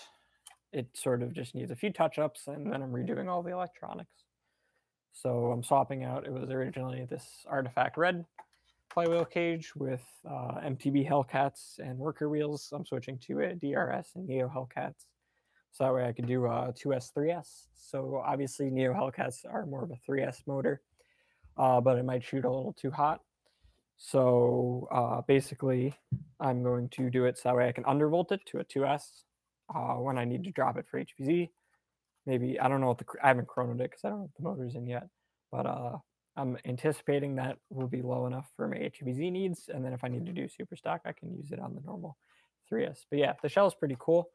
it sort of just needs a few touch-ups, and then I'm redoing all the electronics. So I'm swapping out, it was originally this Artifact Red flywheel cage with MTB Hellcats and worker wheels. I'm switching to a DRS and Neo Hellcats. So that way I could do 2S, 3S. So obviously Neo Hellcats are more of a 3S motor, but it might shoot a little too hot. So basically I'm going to do it so that way I can undervolt it to a 2S when I need to drop it for HPZ. Maybe, I don't know what I haven't chronoed it because I don't know what the motor's in yet, but I'm anticipating that will be low enough for my HPZ needs, and then if I need to do super stock, I can use it on the normal 3S. But yeah, the shell is pretty cool.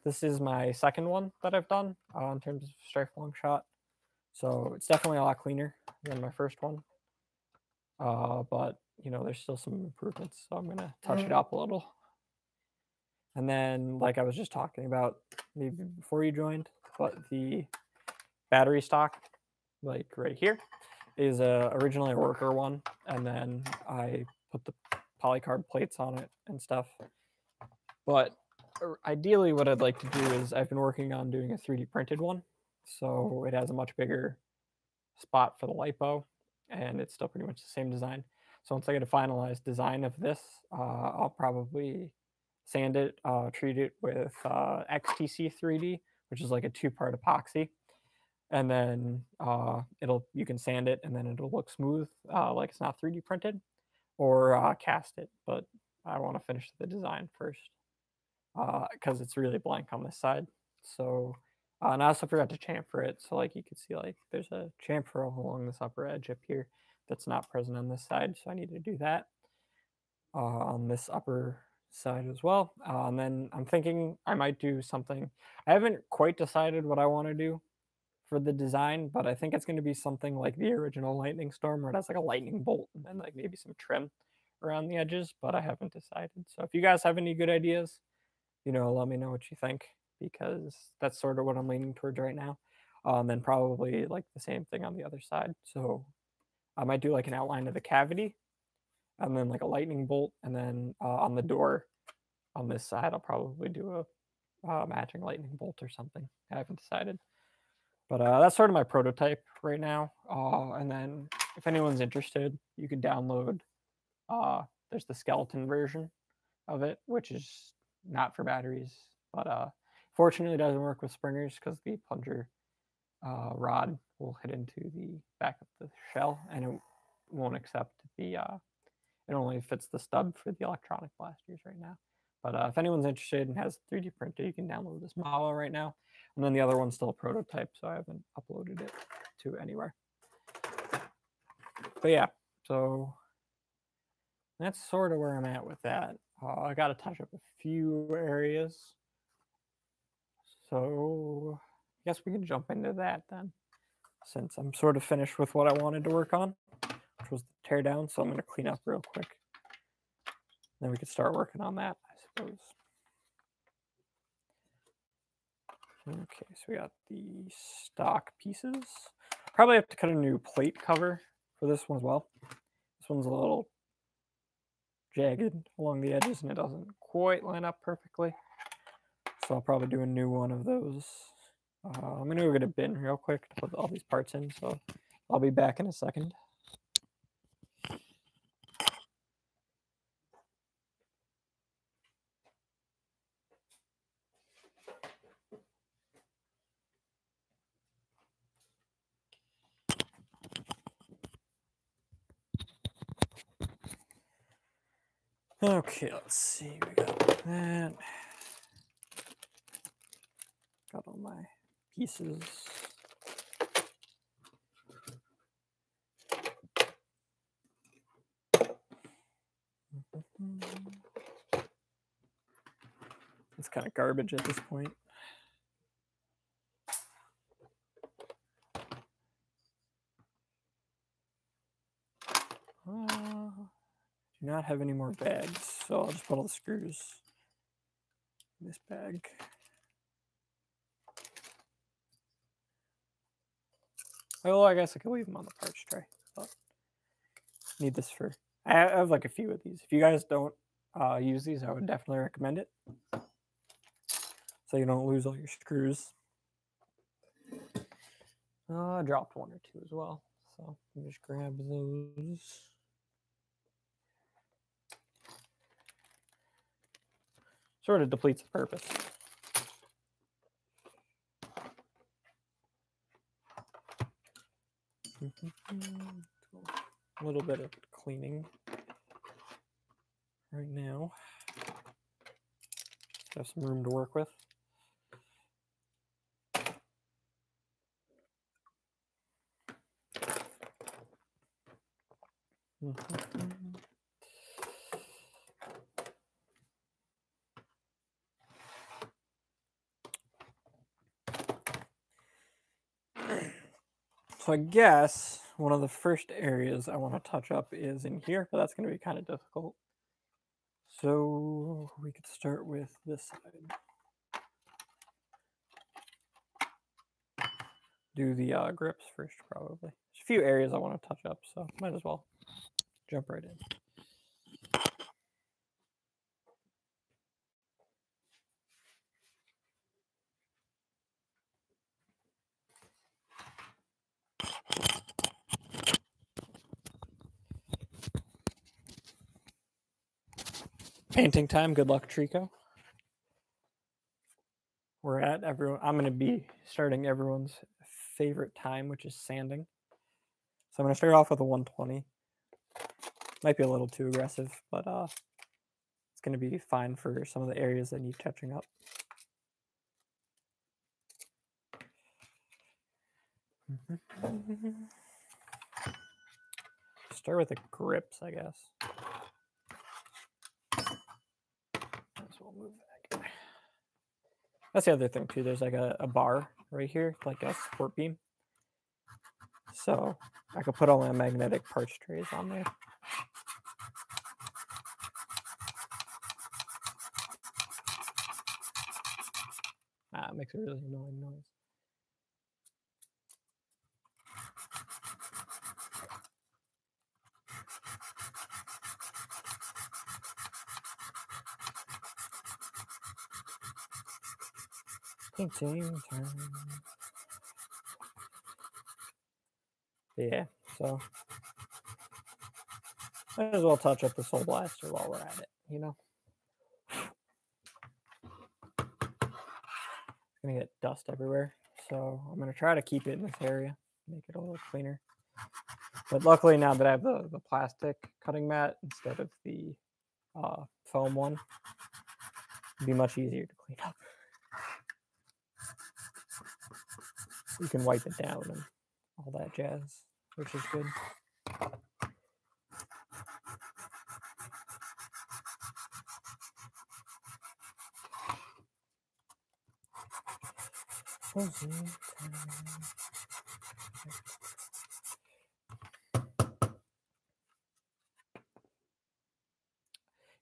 This is my second one that I've done in terms of strife long shot, so it's definitely a lot cleaner than my first one. But you know, there's still some improvements, so I'm gonna touch it up a little. And then, like I was just talking about maybe before you joined, but the battery stock, like right here, is originally a worker one, and then I put the polycarb plates on it and stuff. But ideally what I'd like to do is, I've been working on doing a 3D printed one, so it has a much bigger spot for the lipo, and it's still pretty much the same design. So once I get a finalized design of this, I'll probably sand it, treat it with XTC 3D, which is like a 2-part epoxy, and then you can sand it, and then it'll look smooth, like it's not 3D printed, or cast it. But I want to finish the design first, because it's really blank on this side. So and I also forgot to chamfer it, so like you can see, like there's a chamfer along this upper edge up here that's not present on this side, so I need to do that on this upper side as well. And then I'm thinking I might do something. I haven't quite decided what I want to do for the design, but I think it's going to be something like the original Lightning Storm, where it has like a lightning bolt and then like maybe some trim around the edges, but I haven't decided. So if you guys have any good ideas, you know, let me know what you think, because that's sort of what I'm leaning towards right now. And then probably like the same thing on the other side. So I might do like an outline of the cavity, and then like a lightning bolt, and then on the door on this side, I'll probably do a matching lightning bolt or something. I haven't decided. But that's sort of my prototype right now. And then if anyone's interested, you can download, there's the skeleton version of it, which is not for batteries, but fortunately it doesn't work with springers, because the plunger rod will hit into the back of the shell, and it won't accept the, it only fits the stub for the electronic blasters right now. But if anyone's interested and has 3D printer, you can download this model right now. And then the other one's still a prototype, so I haven't uploaded it to anywhere. But yeah, so that's sort of where I'm at with that. I got to touch up a few areas. So I guess we can jump into that then, since I'm sort of finished with what I wanted to work on, which was the tear down. So I'm going to clean up real quick. Then we can start working on that, I suppose. Okay, so we got the stock pieces. Probably have to cut a new plate cover for this one as well. This one's a little jagged along the edges, and it doesn't quite line up perfectly. So I'll probably do a new one of those. I'm going to go get a bin real quick to put all these parts in, so I'll be back in a second. Okay, let's see. We got that. Got all my pieces. It's kind of garbage at this point. Do not have any more bags, so I'll just put all the screws in this bag. Oh, I guess I could leave them on the parts tray. But need this for. I have like a few of these. If you guys don't use these, I would definitely recommend it, so you don't lose all your screws. I dropped one or two as well, so let me just grab those. Sort of depletes the purpose. A little bit of cleaning right now. Have some room to work with. So I guess one of the first areas I want to touch up is in here, but that's going to be kind of difficult. So we could start with this side. Do the grips first, probably. There's a few areas I want to touch up, so might as well jump right in. Painting time. Good luck, Trico. We're at everyone. I'm going to be starting everyone's favorite time, which is sanding. So I'm going to start off with a 120. Might be a little too aggressive, but it's going to be fine for some of the areas that need touching up. Start with the grips, I guess. Might as well move back. That's the other thing too. There's like a bar right here, like a support beam. So I could put all my magnetic parts trays on there. It makes a really annoying noise. Painting time. Yeah, so might as well touch up the Soul Blaster while we're at it, you know? It's gonna get dust everywhere, so I'm gonna try to keep it in this area, make it a little cleaner. But luckily now that I have the plastic cutting mat instead of the foam one, it'd be much easier to clean up. You can wipe it down and all that jazz, which is good.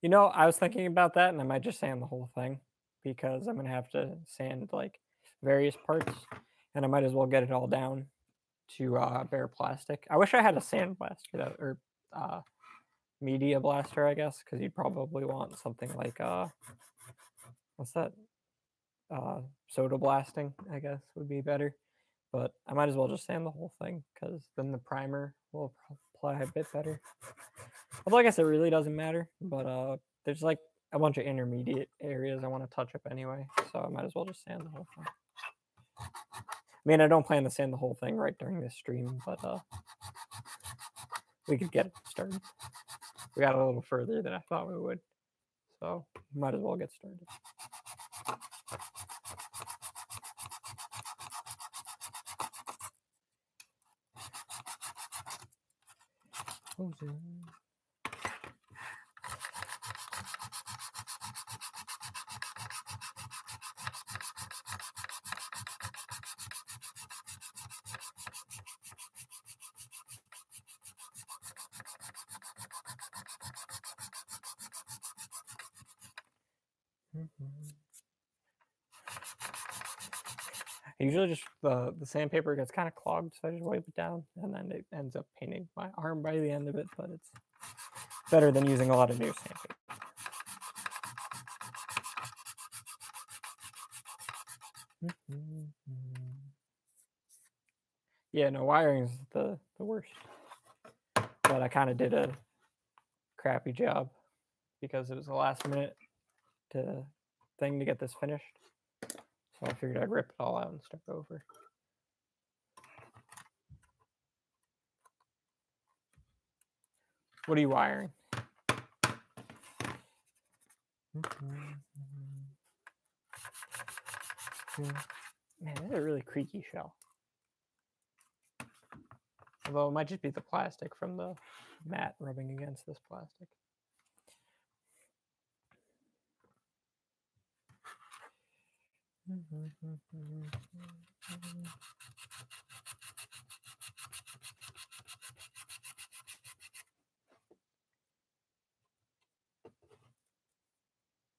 You know, I was thinking about that, and I might just sand the whole thing because I'm gonna have to sand like various parts, and I might as well get it all down to bare plastic. I wish I had a sand blaster that, or media blaster, I guess, because you'd probably want something like what's that? Soda blasting, I guess, would be better. But I might as well just sand the whole thing because then the primer will apply a bit better. Although I guess it really doesn't matter, but there's like a bunch of intermediate areas I want to touch up anyway, so I might as well just sand the whole thing. I mean, I don't plan to sand the whole thing right during this stream, but we could get it started. we got a little further than I thought we would. So might as well get started. Usually just the sandpaper gets kind of clogged, so I just wipe it down, and then it ends up painting my arm by the end of it, but it's better than using a lot of new sandpaper. Yeah, no, wiring's the worst. But I kind of did a crappy job because it was the last minute thing to get this finished. So I figured I'd rip it all out and start over. What are you wiring? Man, that's a really creaky shell. Although it might just be the plastic from the mat rubbing against this plastic.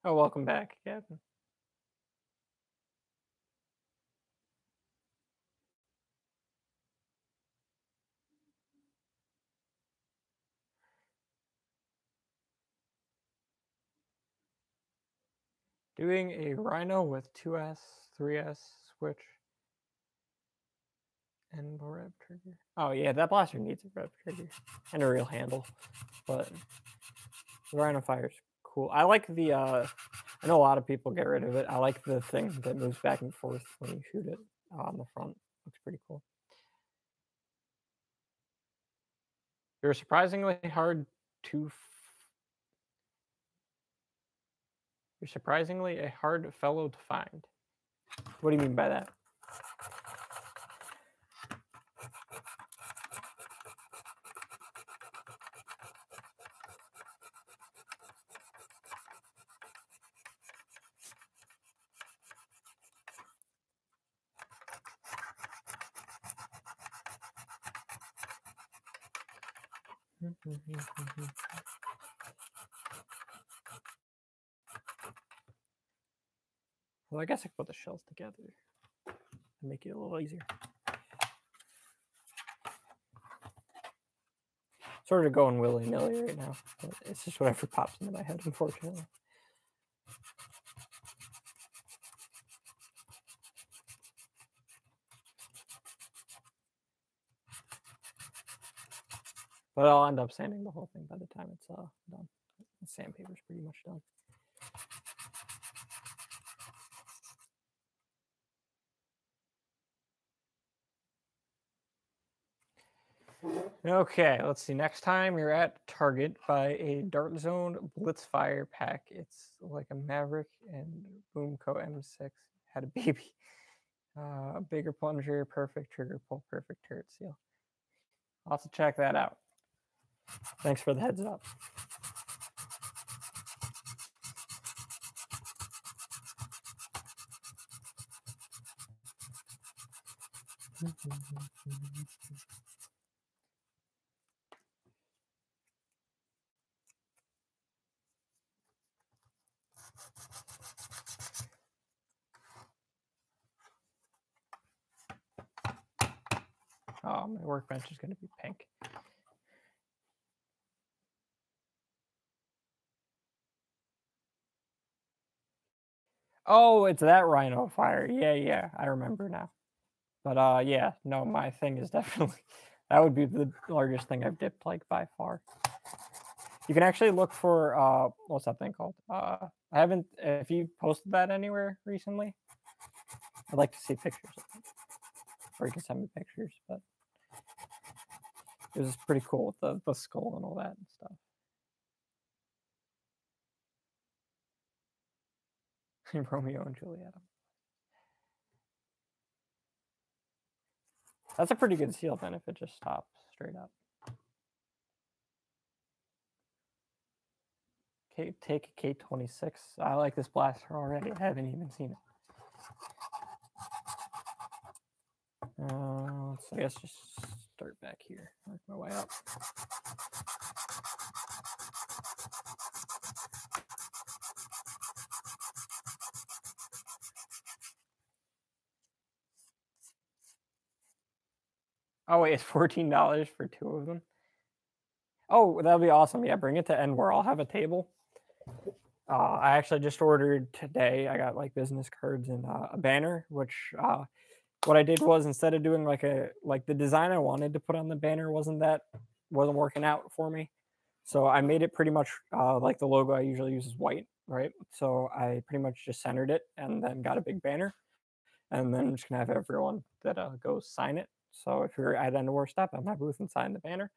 Oh, welcome back, Gavin. Doing a Rhino with 2S, 3S switch, and a rev trigger. Oh yeah, that blaster needs a rev trigger and a real handle, but the Rhino fire's cool. I like the, I know a lot of people get rid of it. I like the thing that moves back and forth when you shoot it on the front. Looks pretty cool. You're surprisingly hard to You're surprisingly a hard fellow to find. What do you mean by that? Well, I guess I can put the shells together and make it a little easier. Sort of going willy-nilly right now. But it's just whatever pops into my head, unfortunately. But I'll end up sanding the whole thing by the time it's done. The sandpaper's pretty much done. Okay, let's see. Next time you're at Target, buy a Dart Zone Blitzfire pack. It's like a Maverick and Boomco M6 had a baby. Bigger plunger, perfect trigger pull, perfect turret seal. I'll have to check that out. Thanks for the heads up. Oh, my workbench is going to be pink. Oh, it's that Rhino fire. Yeah, I remember now. But yeah, no, my thing is definitely, that would be the largest thing I've dipped, like, by far. You can actually look for, what's that thing called? I haven't, if you posted that anywhere recently, I'd like to see pictures of it. Or you can send me pictures, but it was pretty cool with the skull and all that and stuff. Romeo and Juliet. That's a pretty good seal then if it just stops straight up. Okay, take a K26. I like this blaster already. I haven't even seen it. So I guess just start back here. Work my way up. Oh wait, it's $14 for 2 of them. Oh, that'll be awesome. Yeah, bring it to Endwar. I'll have a table. I actually just ordered today. I got like business cards and a banner, which what I did was instead of doing like the design I wanted to put on the banner wasn't working out for me. So I made it pretty much like the logo I usually use is white, right? So I pretty much just centered it and then got a big banner. And then I'm just gonna have everyone that goes sign it. So if you're at Endwar, stop at my booth and sign the banner.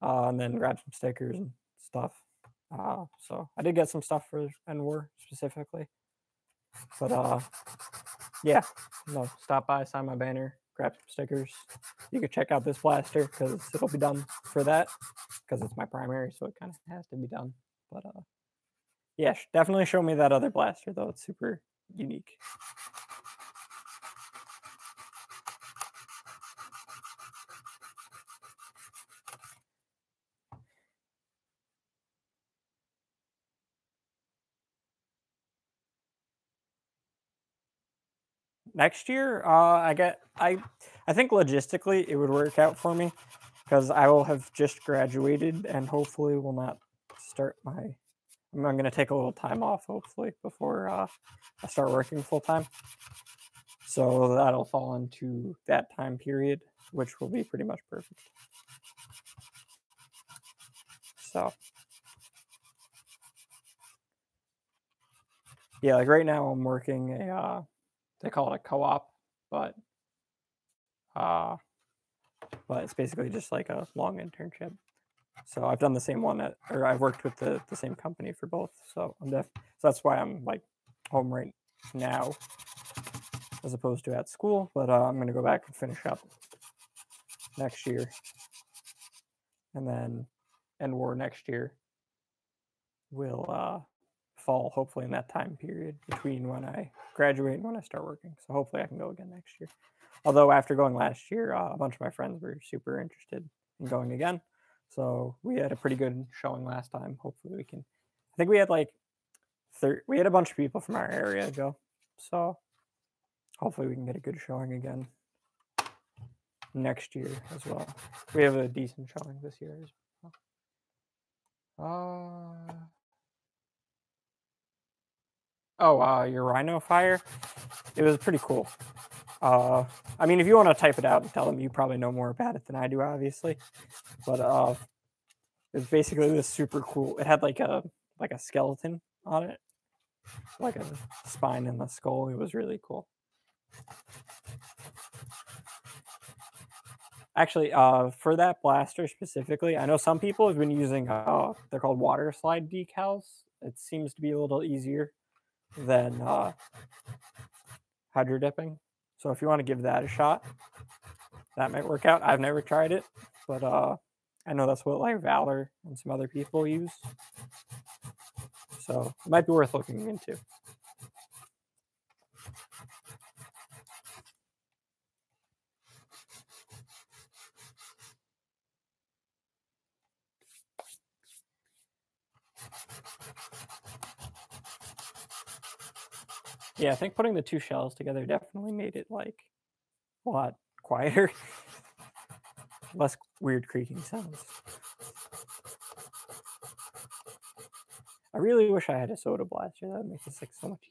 And then grab some stickers and stuff. So I did get some stuff for Endwar specifically. But yeah, no, stop by, sign my banner, grab some stickers. You can check out this blaster because it'll be done for that because it's my primary, so it kind of has to be done. But yeah, definitely show me that other blaster though. It's super unique. Next year, I think logistically it would work out for me because I will have just graduated and hopefully will not start my. I'm going to take a little time off hopefully before I start working full time. So that'll fall into that time period, which will be pretty much perfect. So yeah, like right now I'm working they call it a co-op, but it's basically just like a long internship. So I've done the same one or I've worked with the same company for both. So so that's why I'm like home right now as opposed to at school. But I'm going to go back and finish up next year. And then Endwar next year will fall hopefully in that time period between when I graduate and when I start working. So hopefully I can go again next year. Although after going last year, a bunch of my friends were super interested in going again. So we had a pretty good showing last time. Hopefully we can. I think we had like we had a bunch of people from our area go. So hopefully we can get a good showing again next year as well. We have a decent showing this year as well. Your Rhino Fire. It was pretty cool. I mean, if you want to type it out and tell them, you probably know more about it than I do, obviously. But it was basically this super cool. It had like a skeleton on it, like a spine and the skull. It was really cool. Actually, for that blaster specifically, I know some people have been using they're called water slide decals. It seems to be a little easier than hydro dipping. So if you want to give that a shot, that might work out. I've never tried it, but I know that's what like Valor and some other people use. So it might be worth looking into. Yeah, I think putting the two shells together definitely made it like a lot quieter. Less weird creaking sounds. I really wish I had a soda blaster. That would make this like so much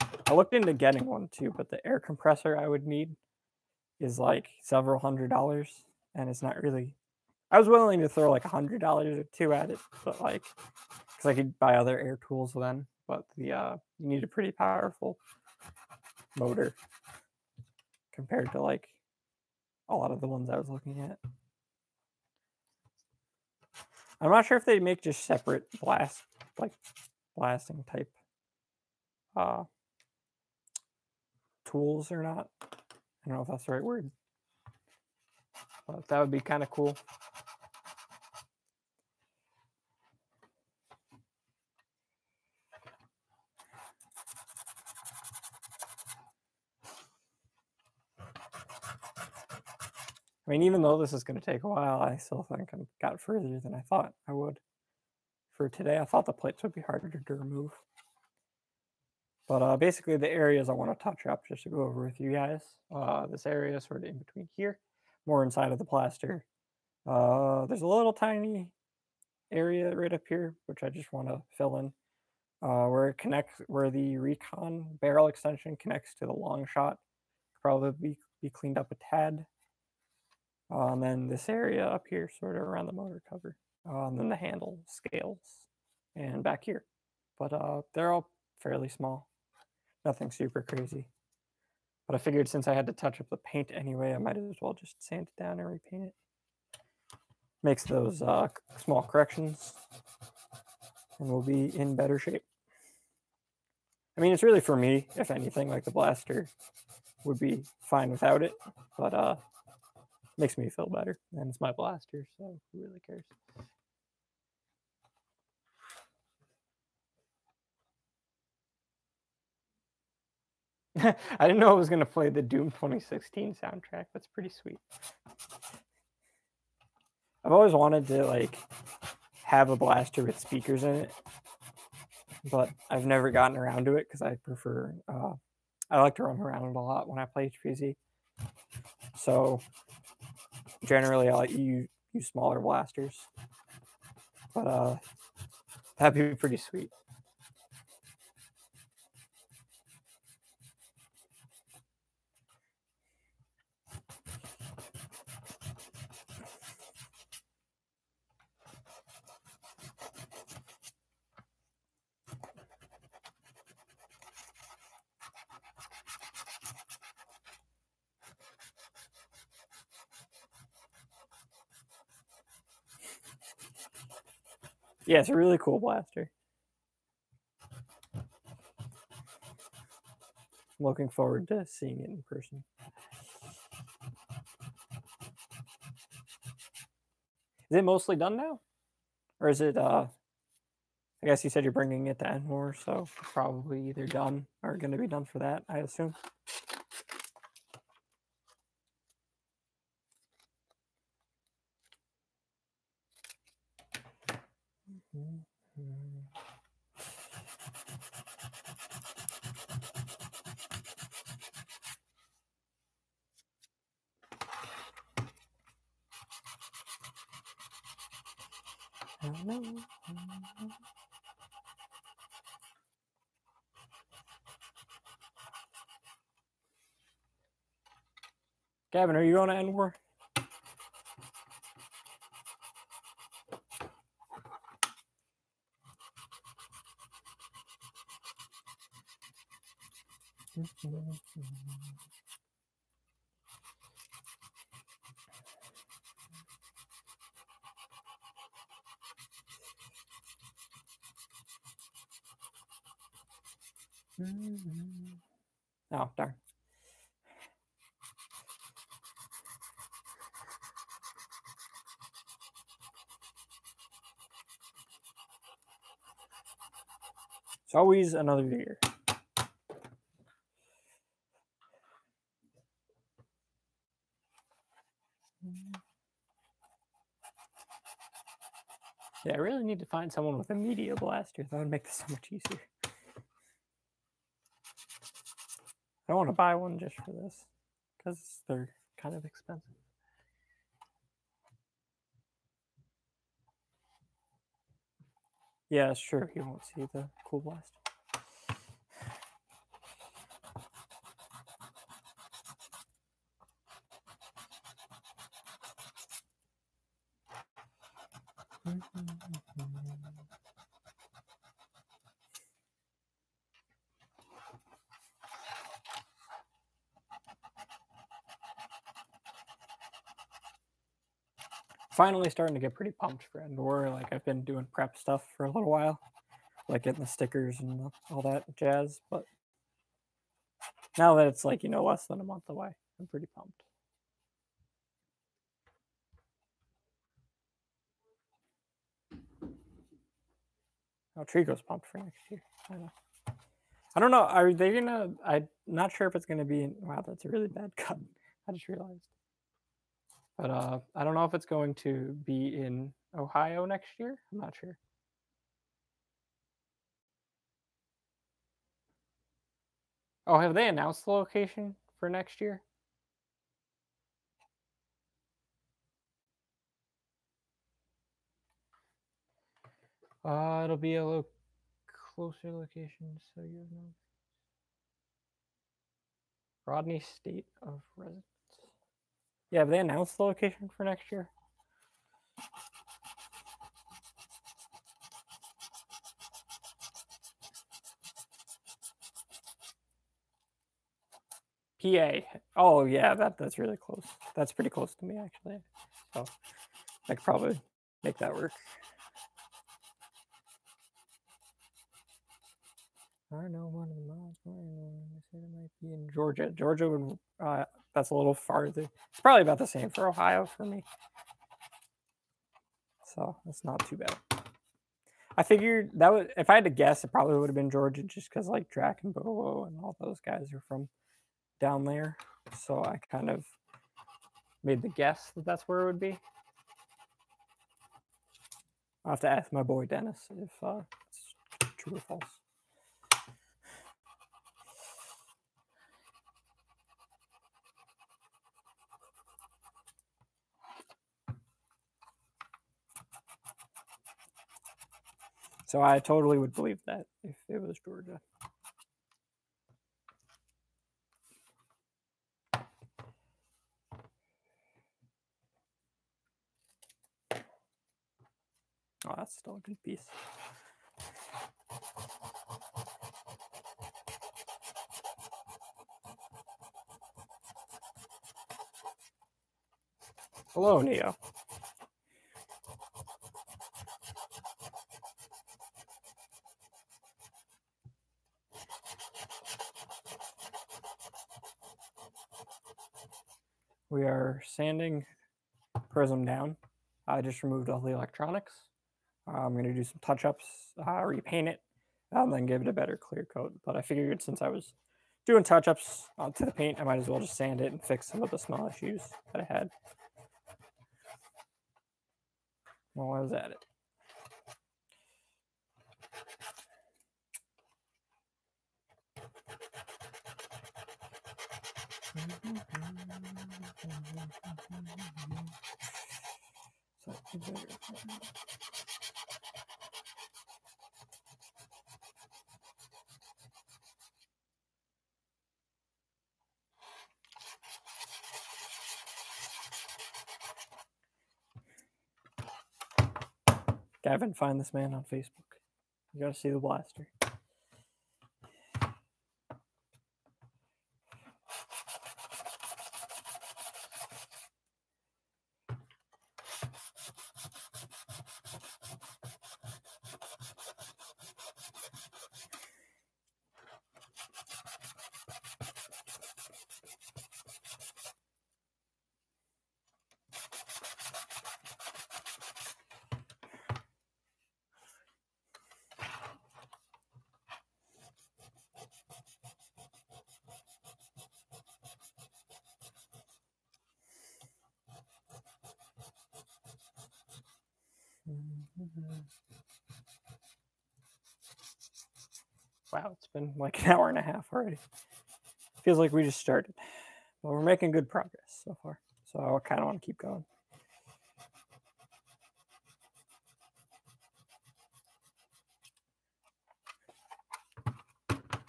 easier. I looked into getting one too, but the air compressor I would need is like several $100s, and it's not really. I was willing to throw like $100 or two at it, but like, because I could buy other air tools then. But you need a pretty powerful motor compared to like a lot of the ones I was looking at. I'm not sure if they make just separate blast like blasting type tools or not. I don't know if that's the right word, but that would be kind of cool. I mean, even though this is going to take a while, I still think I got further than I thought I would. For today, I thought the plates would be harder to remove. But basically, the areas I want to touch up, just to go over with you guys. This area is sort of in between here, more inside of the plaster. There's a little tiny area right up here, which I just want to fill in, where it connects, where the Recon barrel extension connects to the long shot. Probably be cleaned up a tad. And then this area up here, sort of around the motor cover. And then the handle scales, and back here. But they're all fairly small. Nothing super crazy. But I figured since I had to touch up the paint anyway, I might as well just sand it down and repaint it. Makes those small corrections, and we'll be in better shape. I mean, it's really for me, if anything, like the blaster would be fine without it, but makes me feel better, and it's my blaster, so who really cares? I didn't know I was going to play the Doom 2016 soundtrack. That's pretty sweet. I've always wanted to like have a blaster with speakers in it, but I've never gotten around to it because I prefer, I like to run around a lot when I play HPZ. So generally I use smaller blasters, but that'd be pretty sweet. Yeah, it's a really cool blaster. I'm looking forward to seeing it in person. Is it mostly done now? Or is it, I guess you said you're bringing it to Endwar, so probably either done or going to be done for that, I assume. Gavin, are you going to Endwar? Oh, darn. It's always another year. Yeah, I really need to find someone with a media blaster. That would make this so much easier. I don't want to buy one just for this, because they're kind of expensive. Yeah, it's true. You won't see the cool blast. Finally starting to get pretty pumped for Endwar. Like, I've been doing prep stuff for a little while. like getting the stickers and all that jazz. But now that it's like, less than a month away, I'm pretty pumped. Oh, Trico's pumped for next year. I don't know. Are they gonna? I'm not sure if it's gonna be. Wow, that's a really bad cut. I just realized. But I don't know if it's going to be in Ohio next year. I'm not sure. Oh, have they announced the location for next year? It'll be a little closer location, so you know. Rodney State of Residence. Yeah, have they announced the location for next year? PA. Oh yeah, that's really close. That's pretty close to me actually. So I could probably make that work. I know one of the mods. I said it might be in Georgia. Georgia would. That's a little farther. It's probably about the same for Ohio for me. So that's not too bad. I figured that would, if I had to guess, it probably would have been Georgia, just because like Drac and Bolo and all those guys are from down there. So I kind of made the guess that that's where it would be. I'll have to ask my boy Dennis if it's true or false. So I totally would believe that if it was Georgia. Oh, that's still a good piece. Hello, Neo. We are sanding Prism down. I just removed all the electronics. I'm going to do some touch-ups, repaint it, and then give it a better clear coat. But I figured since I was doing touch-ups to the paint, I might as well just sand it and fix some of the small issues that I had while I was at it. Gavin, find this man on Facebook. You gotta see the blaster. Wow, it's been like an hour and a half already. Feels like we just started. Well, we're making good progress so far. So I kind of want to keep going.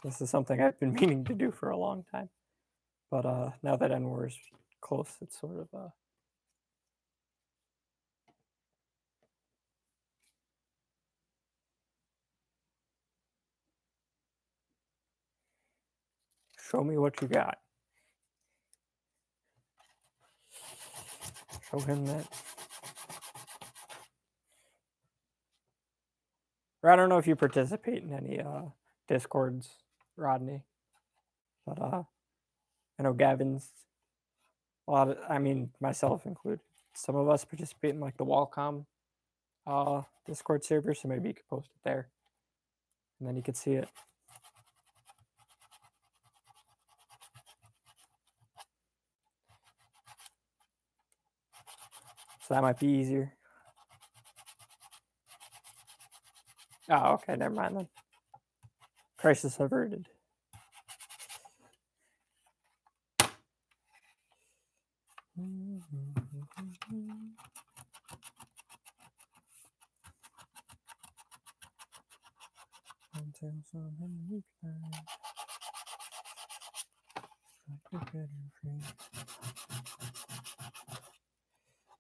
This is something I've been meaning to do for a long time. But now that Endwar is close, it's sort of show me what you got. Show him that. Or I don't know if you participate in any Discords, Rodney, but I know Gavin's a lot of, I mean, myself included. Some of us participate in like the Wacom Discord server, so maybe you could post it there, and then you could see it. So that might be easier. Oh, okay, never mind then. Crisis averted.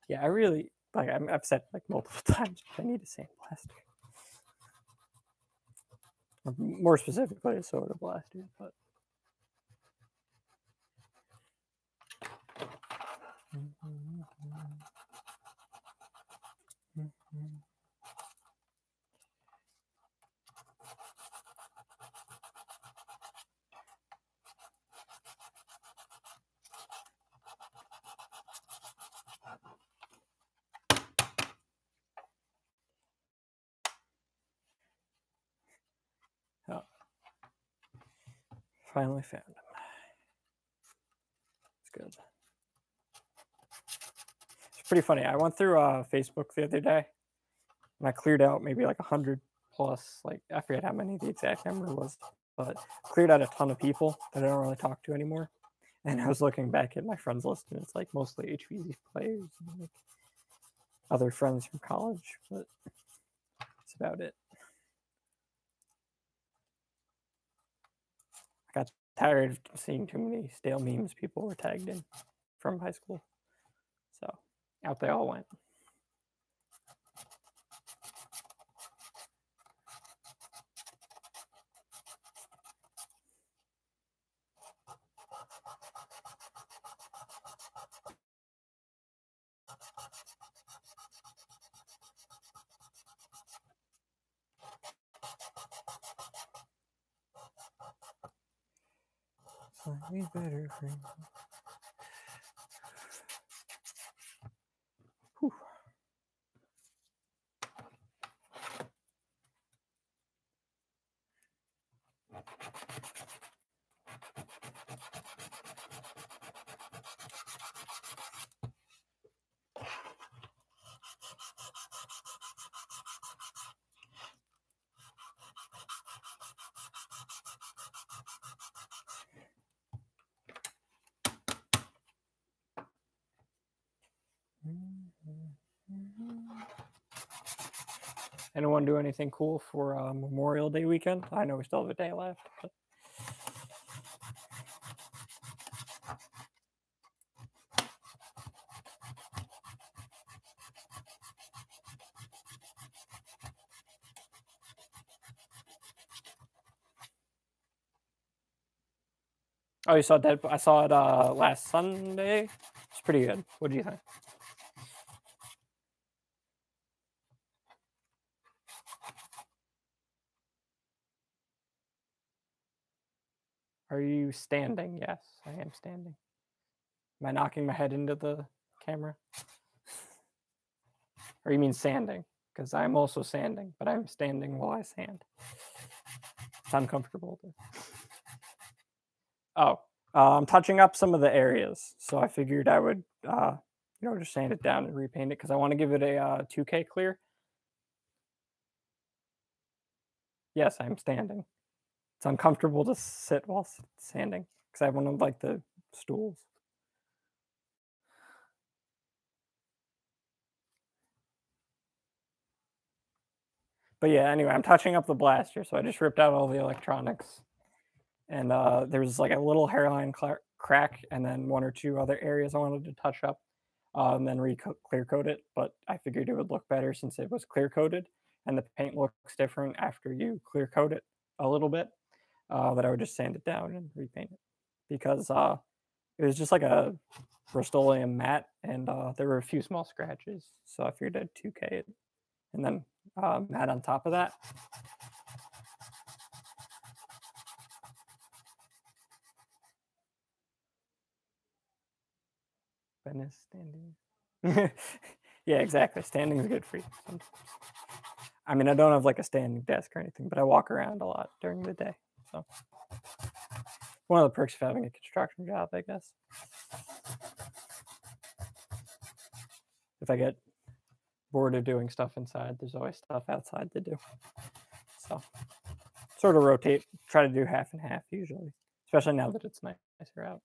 Yeah, I really like. I've said like multiple times, I need a sandblaster. More specifically, a soda blaster, but. Oh. Finally found him. It's good. It's pretty funny. I went through Facebook the other day, and I cleared out maybe like 100 plus. Like I forget how many the exact number was, but cleared out a ton of people that I don't really talk to anymore. And I was looking back at my friends list, and it's like mostly HVZ players and like other friends from college, but that's about it. I got tired of seeing too many stale memes people were tagged in from high school. So out they all went. Slightly better friend. Whew. Anyone do anything cool for Memorial Day weekend? I know we still have a day left. But... Oh, you saw Deadpool? I saw it last Sunday. It's pretty good. What do you think? Are you standing? Yes, I am standing. Am I knocking my head into the camera? Or you mean sanding? Because I'm also sanding, but I'm standing while I sand. It's uncomfortable. Oh, I'm touching up some of the areas, so I figured I would, just sand it down and repaint it because I want to give it a 2K clear. Yes, I'm standing. It's uncomfortable to sit while sanding because I have one of like the stools. But yeah, anyway, I'm touching up the blaster, so I just ripped out all the electronics, and there's like a little hairline crack, and then one or two other areas I wanted to touch up, and then clear coat it. But I figured it would look better since it was clear coated, and the paint looks different after you clear coat it a little bit. That I would just sand it down and repaint it because it was just like a Rust-Oleum matte, and there were a few small scratches. So I figured I'd 2K it and then mat on top of that. Venice standing. Yeah, exactly. Standing is good for you. Sometimes. I mean, I don't have like a standing desk or anything, but I walk around a lot during the day. So one of the perks of having a construction job, I guess. If I get bored of doing stuff inside, there's always stuff outside to do. So sort of rotate, try to do half and half usually, especially now that it's nicer out.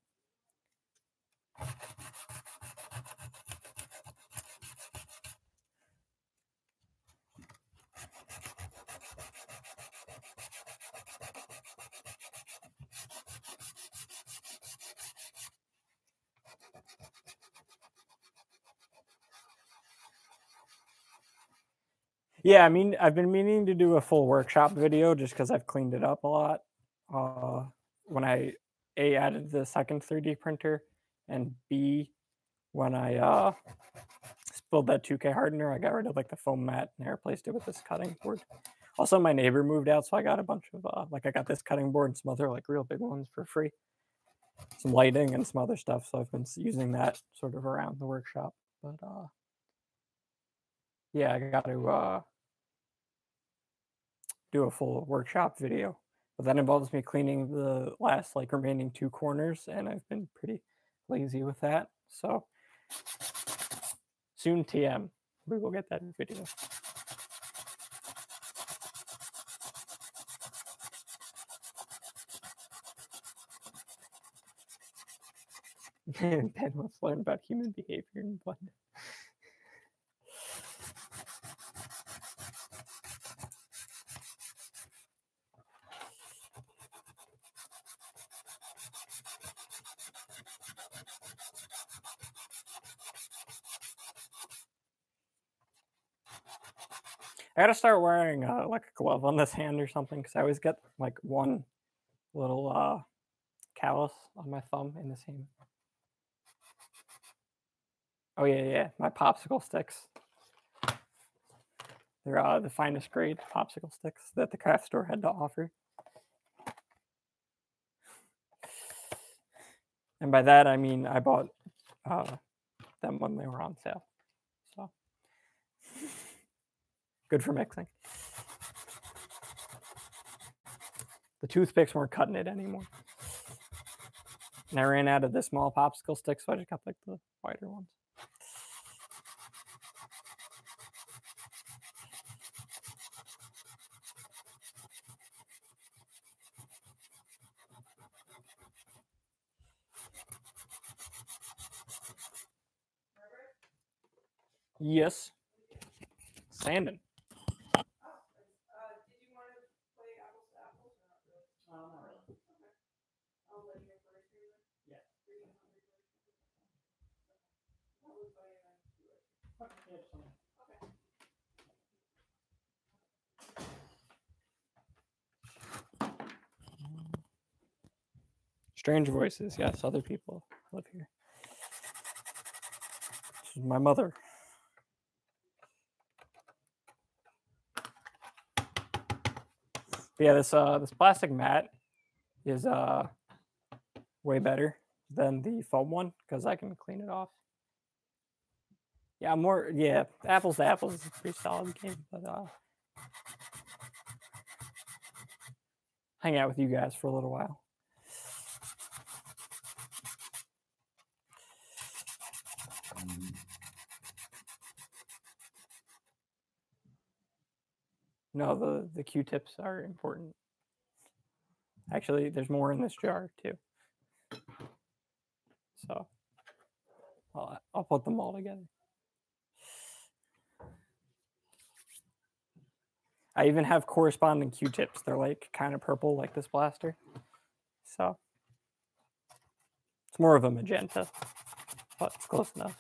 Yeah, I mean, I've been meaning to do a full workshop video just because I've cleaned it up a lot. When I added the second 3D printer, and B, when I spilled that 2K hardener, I got rid of like the foam mat and I replaced it with this cutting board. Also, my neighbor moved out, so I got a bunch of like I got this cutting board and some other like real big ones for free, some lighting and some other stuff. So I've been using that sort of around the workshop. But yeah, I got to do a full workshop video, but that involves me cleaning the last like remaining 2 corners, and I've been pretty lazy with that. So soon TM, we will get that video. Ben wants to learn about human behavior in Blender. I gotta start wearing like a glove on this hand or something, because I always get like one little callus on my thumb in this hand. Oh yeah, my popsicle sticks. They're the finest grade popsicle sticks that the craft store had to offer. And by that I mean I bought them when they were on sale. So good for mixing. The toothpicks weren't cutting it anymore. And I ran out of the small popsicle sticks, so I just got like the wider ones. Yes. Sanding. Strange voices. Yes, other people live here. This is my mother. But yeah, this plastic mat is way better than the foam one because I can clean it off. Yeah, apples to apples is a pretty solid game, but hang out with you guys for a little while. No, the Q-tips are important. Actually, there's more in this jar too. So I'll put them all together. I even have corresponding Q-tips. They're like kind of purple like this blaster. So it's more of a magenta, but it's close enough.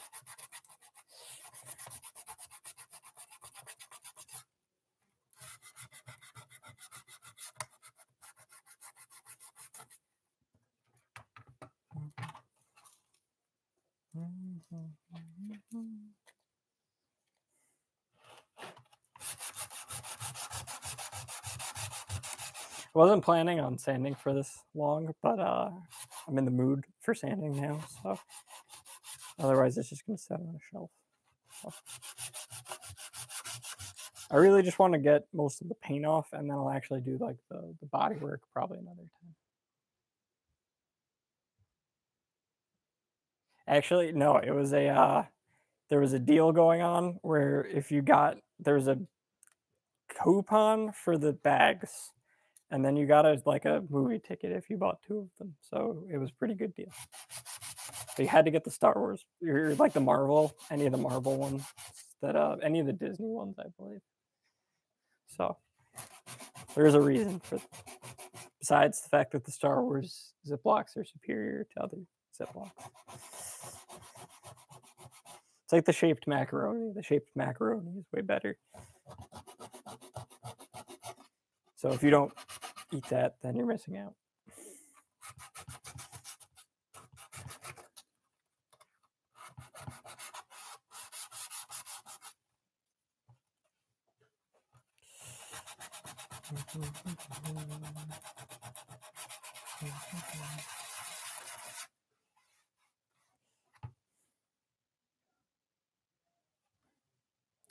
wasn't planning on sanding for this long, but I'm in the mood for sanding now, so otherwise it's just gonna sit on a shelf. So. I really just want to get most of the paint off, and then I'll actually do like the body work probably another time. Actually, no, it was a there was a deal going on where if you got there was a coupon for the bags, and then you got like a movie ticket if you bought 2 of them. So it was a pretty good deal. But you had to get the Star Wars, or like the Marvel, any of the Marvel ones, that any of the Disney ones, I believe. So there's a reason for besides the fact that the Star Wars Ziplocs are superior to other Ziplocs. It's like the shaped macaroni. The shaped macaroni is way better. So if you don't eat that, then you're missing out.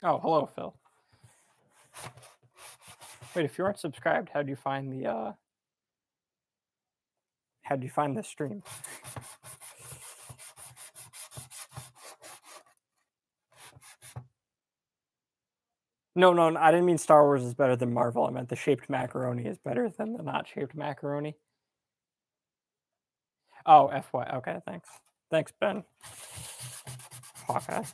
Oh, hello, Phil. Wait, if you aren't subscribed, how do you find the stream? No, I didn't mean Star Wars is better than Marvel. I meant the shaped macaroni is better than the not shaped macaroni. Oh, FY. Okay, thanks. Thanks, Ben. Hawkeye.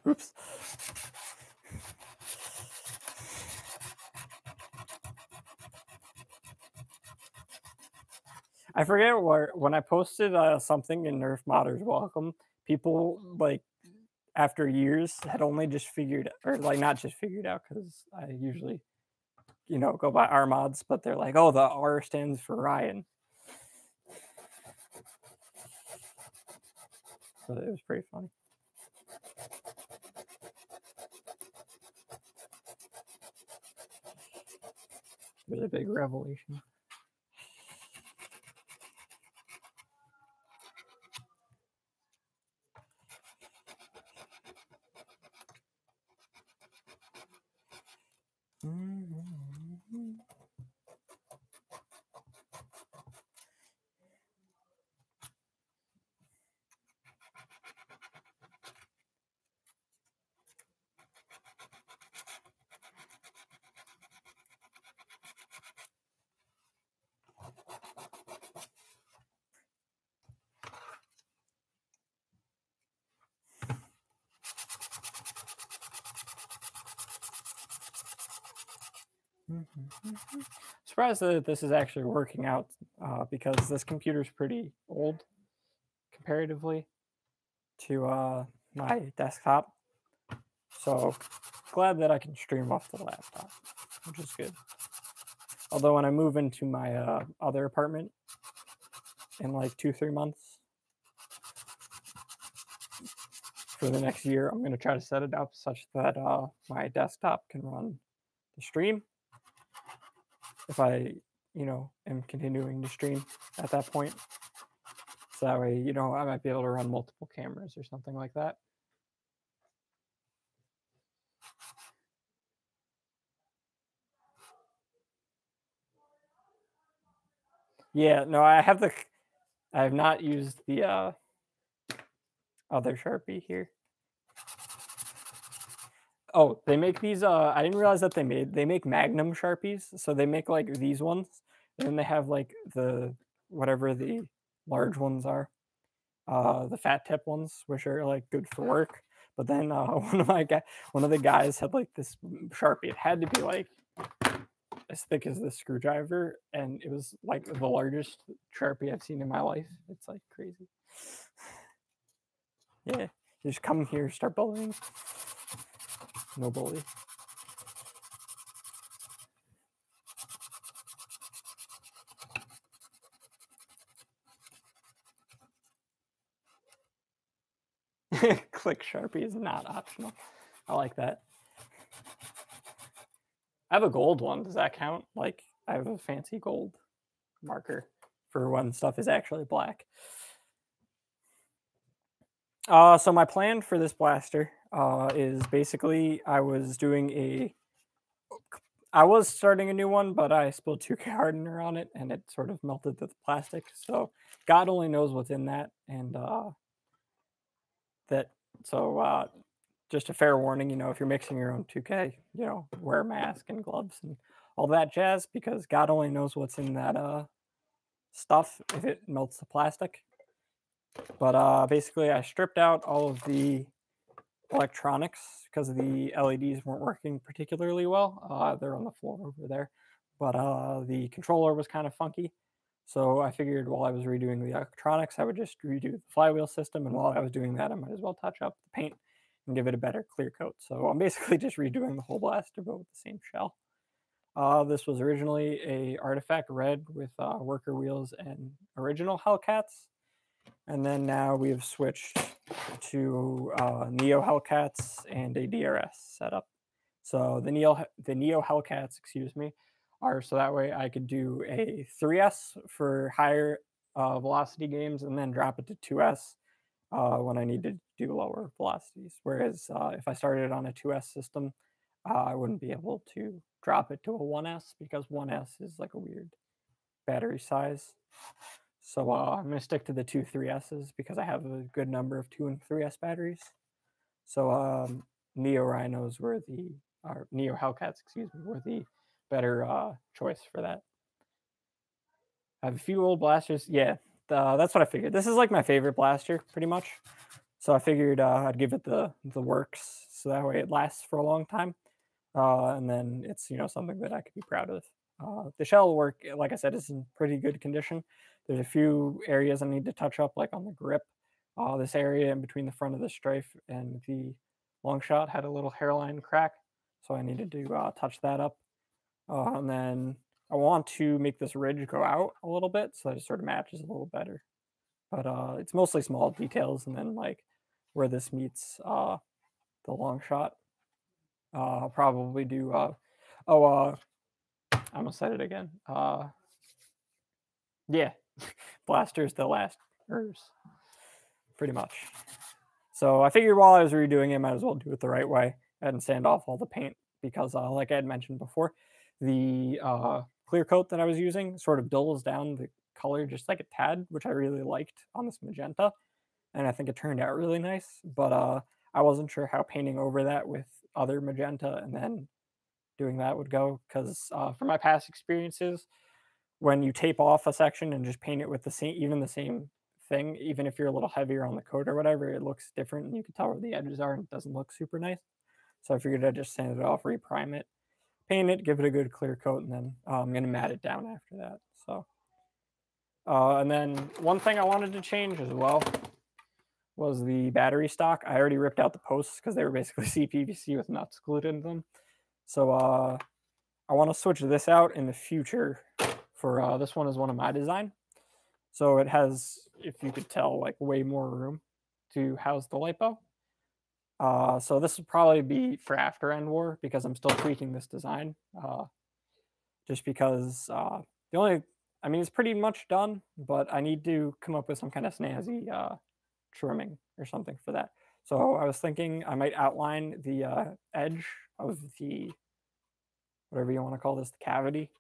Oops. I forget where when I posted something in Nerf Modders Welcome, people like after years had only just figured, or like not just figured out, because I usually, go by Rmods, but they're like, oh, the R stands for Ryan. So it was pretty funny. It was a big revelation. Surprised that this is actually working out because this computer is pretty old comparatively to my desktop. So glad that I can stream off the laptop, which is good. Although when I move into my other apartment in like 2-3 months for the next year, I'm going to try to set it up such that my desktop can run the stream if I, am continuing to stream at that point. So that way, I might be able to run multiple cameras or something like that. Yeah, no, I have not used the other Sharpie here. Oh, they make these I didn't realize that they make Magnum Sharpies. So they make like these ones, and then they have like the whatever the large ones are. The fat tip ones, which are like good for work. But then one of the guys had like this Sharpie. It had to be like as thick as this screwdriver, and it was like the largest Sharpie I've seen in my life. It's like crazy. Yeah, you just come here, start bullying. No bully. Click Sharpie is not optional. I like that. I have a gold one. Does that count? Like, I have a fancy gold marker for when stuff is actually black. So my plan for this blaster is basically I was starting a new one, but I spilled 2K hardener on it, and it sort of melted the plastic. So God only knows what's in that, and that. So just a fair warning, if you're mixing your own 2K, wear a mask and gloves and all that jazz, because God only knows what's in that stuff if it melts the plastic. But basically, I stripped out all of the electronics because the LEDs weren't working particularly well. They're on the floor over there, but the controller was kind of funky. So I figured while I was redoing the electronics, I would just redo the flywheel system, and while I was doing that, I might as well touch up the paint and give it a better clear coat. So I'm basically just redoing the whole blaster, but with the same shell. This was originally a artifact red with worker wheels and original Hellcats, and then now we have switched to Neo Hellcats and a DRS setup. So the Neo Hellcats, excuse me, are so that way I could do a 3S for higher velocity games and then drop it to 2S when I need to do lower velocities. Whereas if I started on a 2S system, I wouldn't be able to drop it to a 1S because 1S is like a weird battery size. So I'm going to stick to the two 3Ss because I have a good number of 2 and 3S batteries. So Neo Rhinos were or Neo Hellcats, excuse me, were the better choice for that. I have a few old blasters. Yeah, that's what I figured. This is like my favorite blaster, pretty much. So I figured I'd give it the works, so that way it lasts for a long time, and then it's something that I could be proud of. The shell work, like I said, is in pretty good condition. There's a few areas I need to touch up, like on the grip. This area in between the front of the strafe and the long shot had a little hairline crack, so I needed to touch that up. And then I want to make this ridge go out a little bit so that it sort of matches a little better. But it's mostly small details, and then like where this meets the long shot. I'll probably do. I almost said it again. Yeah, blasters the last hers, pretty much. So I figured while I was redoing it, I might as well do it the right way and sand off all the paint because, like I had mentioned before, the clear coat that I was using sort of dulls down the color just like a tad, which I really liked on this magenta, and I think it turned out really nice. But I wasn't sure how painting over that with other magenta and then doing that would go because from my past experiences, when you tape off a section and just paint it with the same thing, even if you're a little heavier on the coat or whatever, it looks different and you can tell where the edges are and it doesn't look super nice. So I figured I'd just sand it off, reprime it, paint it, give it a good clear coat, and then I'm going to mat it down after that. So, and then one thing I wanted to change as well was the battery stock. I already ripped out the posts because they were basically CPVC with nuts glued into them. So I want to switch this out in the future for this one is one of my design. So it has, if you could tell, like way more room to house the lipo. So this would probably be for after Endwar because I'm still tweaking this design. Just because it's pretty much done, but I need to come up with some kind of snazzy trimming or something for that. So I was thinking I might outline the edge of the, whatever you want to call this, the cavity,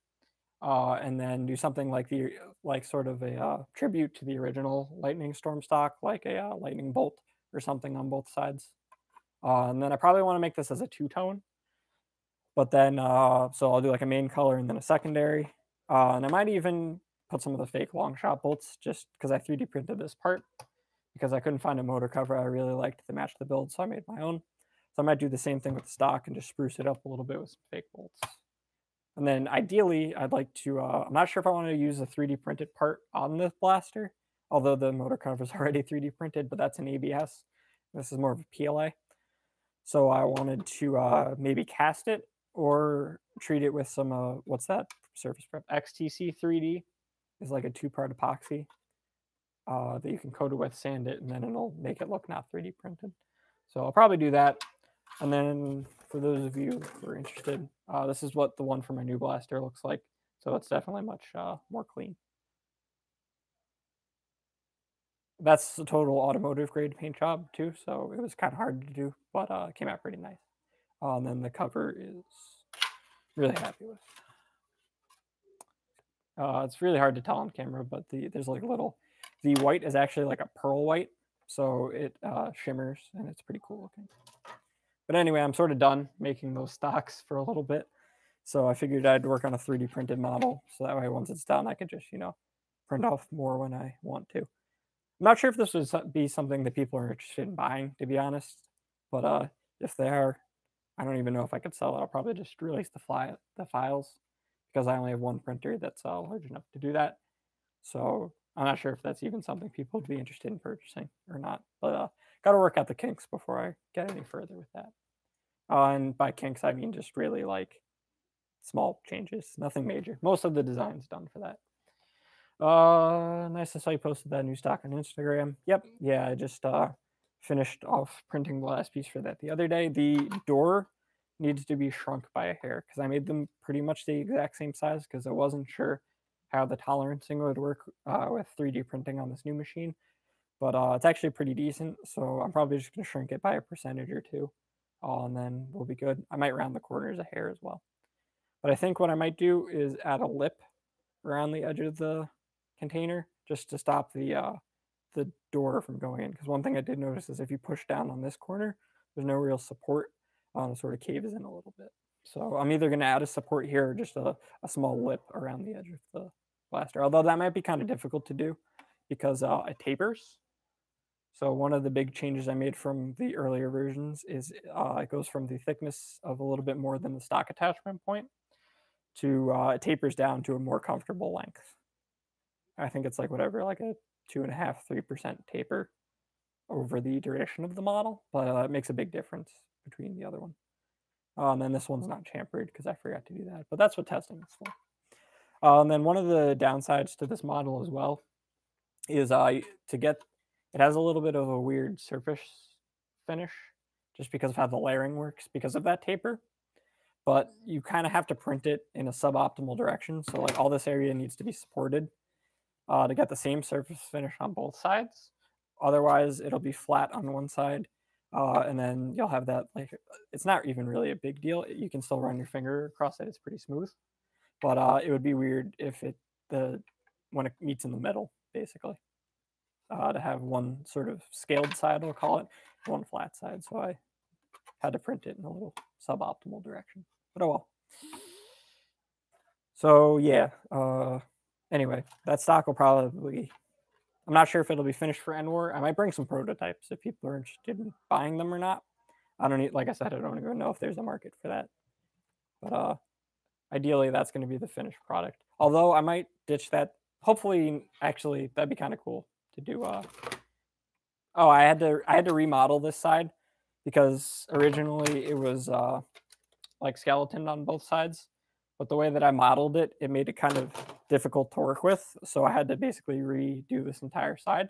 and then do something like sort of a tribute to the original Lightning Storm stock, like a lightning bolt or something on both sides. And then I probably want to make this as a two-tone. But then, so I'll do like a main color and then a secondary. And I might even put some of the fake long shot bolts just because I 3D printed this part because I couldn't find a motor cover I really liked to match the build, so I made my own. So I might do the same thing with the stock and just spruce it up a little bit with some fake bolts. And then ideally, I'd like to, I'm not sure if I want to use a 3D printed part on the blaster, although the motor cover is already 3D printed, but that's an ABS. This is more of a PLA. So I wanted to maybe cast it or treat it with some, what's that surface prep? XTC 3D is like a 2-part epoxy that you can coat it with, sand it, and then it'll make it look not 3D printed. So I'll probably do that. And then for those of you who are interested, this is what the one for my new blaster looks like. So it's definitely much more clean. That's the total automotive grade paint job too, so it was kind of hard to do, but it came out pretty nice. And then the cover is really happy with. It's really hard to tell on camera, but there's like the white is actually like a pearl white, so it shimmers and it's pretty cool looking. But anyway, I'm sort of done making those stocks for a little bit. So I figured I'd work on a 3D printed model. So that way, once it's done, I could just, print off more when I want to. I'm not sure if this would be something that people are interested in buying, to be honest. But if they are, I don't even know if I could sell it. I'll probably just release the files because I only have one printer that's large enough to do that. So I'm not sure if that's even something people would be interested in purchasing or not. But got to work out the kinks before I get any further with that. And by kinks, I mean just really like small changes, nothing major. Most of the design's done for that. Nice to saw you posted that new stock on Instagram. Yep, yeah, I just finished off printing the last piece for that the other day. The door needs to be shrunk by a hair because I made them pretty much the exact same size because I wasn't sure how the tolerancing would work with 3D printing on this new machine. But it's actually pretty decent, so I'm probably just going to shrink it by a percentage or two, and then we'll be good. I might round the corners a hair as well. But I think what I might do is add a lip around the edge of the container just to stop the door from going in. Because one thing I did notice is if you push down on this corner, there's no real support. It sort of caves in a little bit. So I'm either going to add a support here or just a small lip around the edge of the blaster. Although that might be kind of difficult to do because it tapers. So one of the big changes I made from the earlier versions is it goes from the thickness of a little bit more than the stock attachment point to it tapers down to a more comfortable length. I think it's like whatever, like a 2.5–3% taper over the duration of the model, but it makes a big difference between the other one. And then this one's not chamfered because I forgot to do that, but that's what testing is for. And then one of the downsides to this model as well is it has a little bit of a weird surface finish just because of how the layering works because of that taper. But you kind of have to print it in a suboptimal direction. So like all this area needs to be supported to get the same surface finish on both sides. Otherwise, it'll be flat on one side. And then you'll have that, like, it's not even really a big deal. You can still run your finger across it. It's pretty smooth. But it would be weird if when it meets in the middle, basically. To have one sort of scaled side, we'll call it, one flat side. So I had to print it in a little suboptimal direction. But oh well. So yeah. Anyway, that stock will probably. I'm not sure if it'll be finished for Endwar. I might bring some prototypes if people are interested in buying them or not. I don't need, like I said, I don't even know if there's a market for that. But ideally, that's going to be the finished product. Although I might ditch that. Hopefully, actually, that'd be kind of cool to do. Oh, I had to remodel this side because originally it was like skeleton on both sides, but the way that I modeled it, it made it kind of difficult to work with. So I had to basically redo this entire side,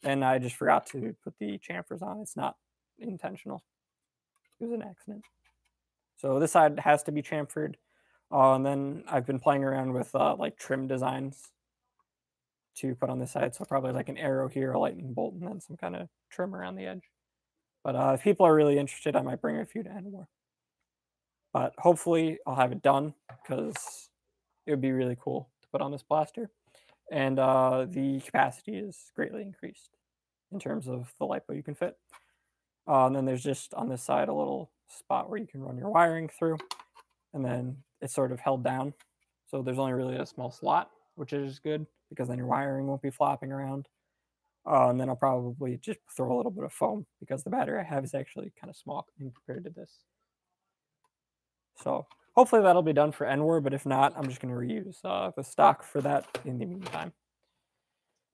and I just forgot to put the chamfers on. It's not intentional. It was an accident. So this side has to be chamfered. And then I've been playing around with like trim designs to put on this side. So probably like an arrow here, a lightning bolt, and then some kind of trim around the edge. But if people are really interested, I might bring a few to Endwar. But hopefully I'll have it done because it would be really cool to put on this blaster. And the capacity is greatly increased in terms of the LiPo you can fit. And then there's just on this side a little spot where you can run your wiring through. And then it's sort of held down. So there's only really a small slot, which is good because then your wiring won't be flopping around. And then I'll probably just throw a little bit of foam because the battery I have is actually kind of small compared to this. So hopefully that'll be done for Endwar, but if not, I'm just going to reuse the stock for that in the meantime.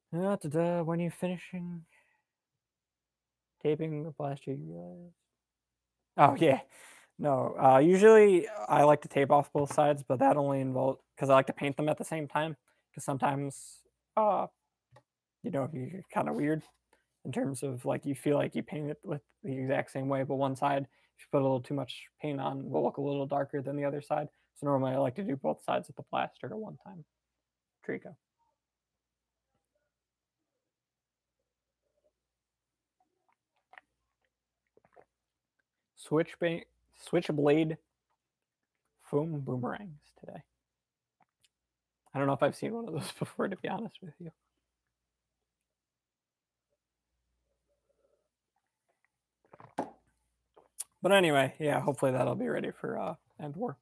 When are you finishing taping the last year? Oh, yeah. No, usually I like to tape off both sides, but that only involves because I like to paint them at the same time. Because sometimes, uh, you're kind of weird in terms of like you feel like you paint it with the exact same way, but one side, if you put a little too much paint on, will look a little darker than the other side. So normally I like to do both sides with the plaster at one time. Trico. Switchblade foam boomerangs today. I don't know if I've seen one of those before, to be honest with you. But anyway, yeah, hopefully that'll be ready for Endwar.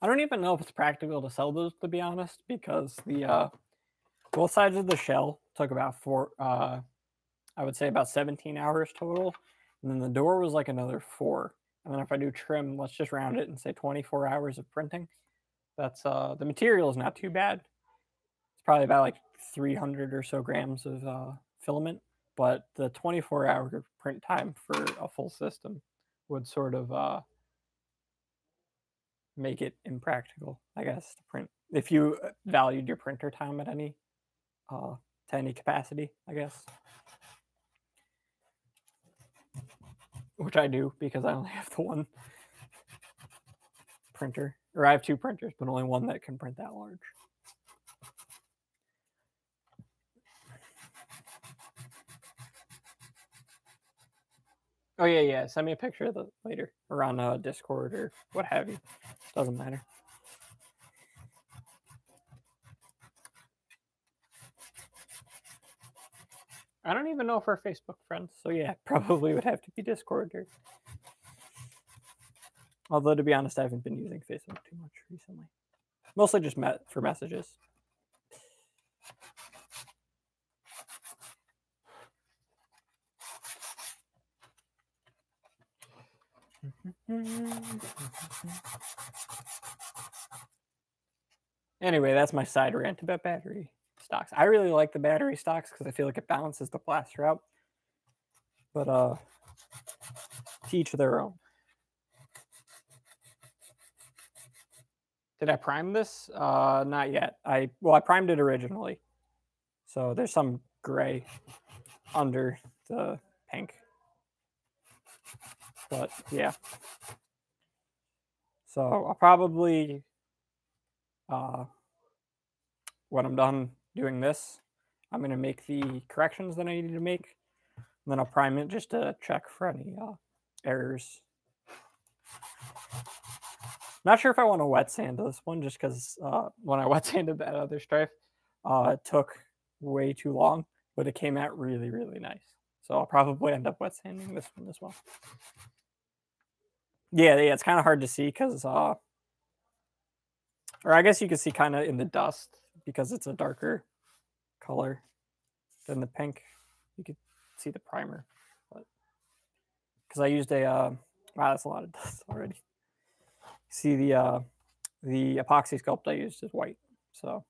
I don't even know if it's practical to sell those, to be honest, because the both sides of the shell took about I would say about 17 hours total, and then the door was like another 4. And then if I do trim, let's just round it and say 24 hours of printing. That's the material is not too bad. It's probably about like 300 or so grams of filament, but the 24-hour print time for a full system would sort of make it impractical, I guess, to print if you valued your printer time at any to any capacity, I guess. Which I do because I only have the one printer, or I have 2 printers, but only one that can print that large. Oh yeah. Send me a picture of it later, or on Discord or what have you. Doesn't matter. I don't even know if we're Facebook friends, so yeah, probably would have to be Discord. Although to be honest, I haven't been using Facebook too much recently. Mostly just for messages. Anyway, that's my side rant about battery stocks. I really like the battery stocks because I feel like it balances the plaster out. But to each their own. Did I prime this? Not yet. I primed it originally. So there's some gray under the pink. But yeah. So I'll probably when I'm done doing this, I'm going to make the corrections that I need to make. And then I'll prime it just to check for any errors. Not sure if I want to wet sand this one, just because when I wet sanded that other stripe, it took way too long, but it came out really, really nice. So I'll probably end up wet sanding this one as well. Yeah, it's kind of hard to see because, or I guess you can see kind of in the dust because it's a darker color than the pink. You could see the primer, but because I used a wow, that's a lot of dust already. See the epoxy sculpt I used is white, so.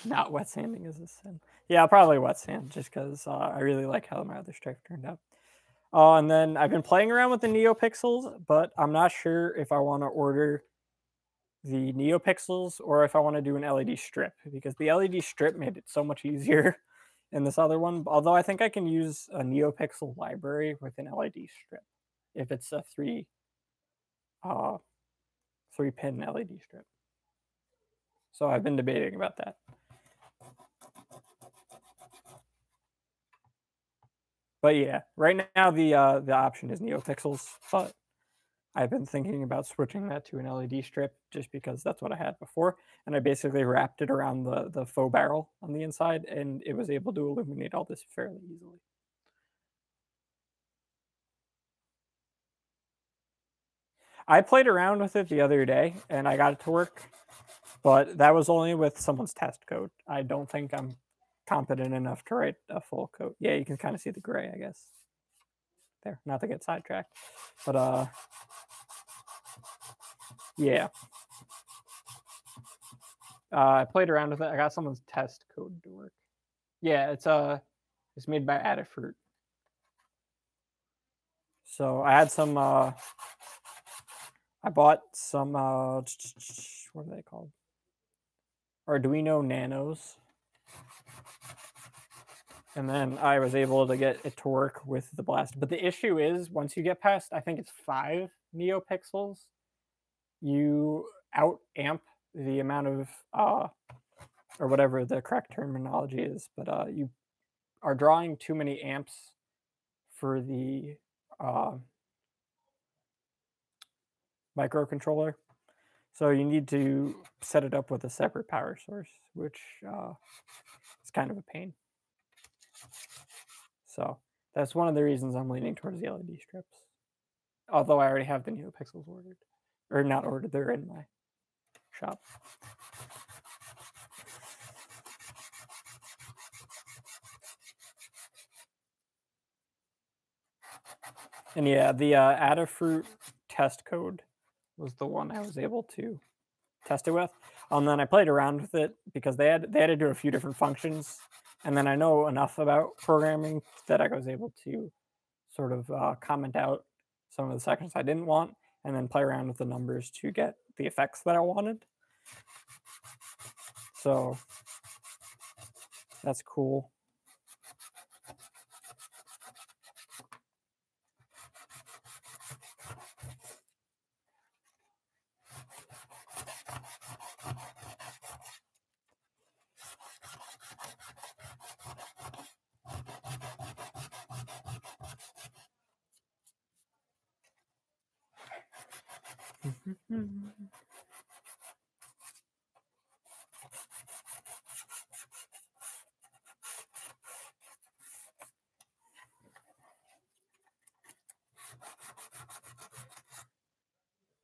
Not wet sanding is a sin. Yeah, I'll probably wet sand just because I really like how my other stripe turned out. And then I've been playing around with the NeoPixels, but I'm not sure if I want to order the NeoPixels or if I want to do an LED strip because the LED strip made it so much easier in this other one. Although I think I can use a NeoPixel library with an LED strip if it's a 3-pin LED strip. So I've been debating about that. But yeah, right now the option is NeoPixels, but I've been thinking about switching that to an LED strip just because that's what I had before, and I basically wrapped it around the faux barrel on the inside, and it was able to illuminate all this fairly easily. I played around with it the other day and I got it to work, but that was only with someone's test code. I don't think I'm competent enough to write a full code. Yeah, you can kind of see the gray, I guess. There, not to get sidetracked. But yeah. I played around with it. I got someone's test code to work. Yeah, it's made by Adafruit. So I had some I bought some what are they called? Arduino Nanos. And then I was able to get it to work with the blast. But the issue is once you get past, I think it's 5 neopixels, you out amp the amount of or whatever the correct terminology is, but you are drawing too many amps for the microcontroller. So you need to set it up with a separate power source, which is kind of a pain. So that's one of the reasons I'm leaning towards the LED strips. Although I already have the NeoPixels ordered. Or not ordered, they're in my shop. And yeah, the Adafruit test code was the one I was able to test it with. And then I played around with it because they had to do a few different functions. And then I know enough about programming that I was able to sort of comment out some of the sections I didn't want and then play around with the numbers to get the effects that I wanted. So that's cool.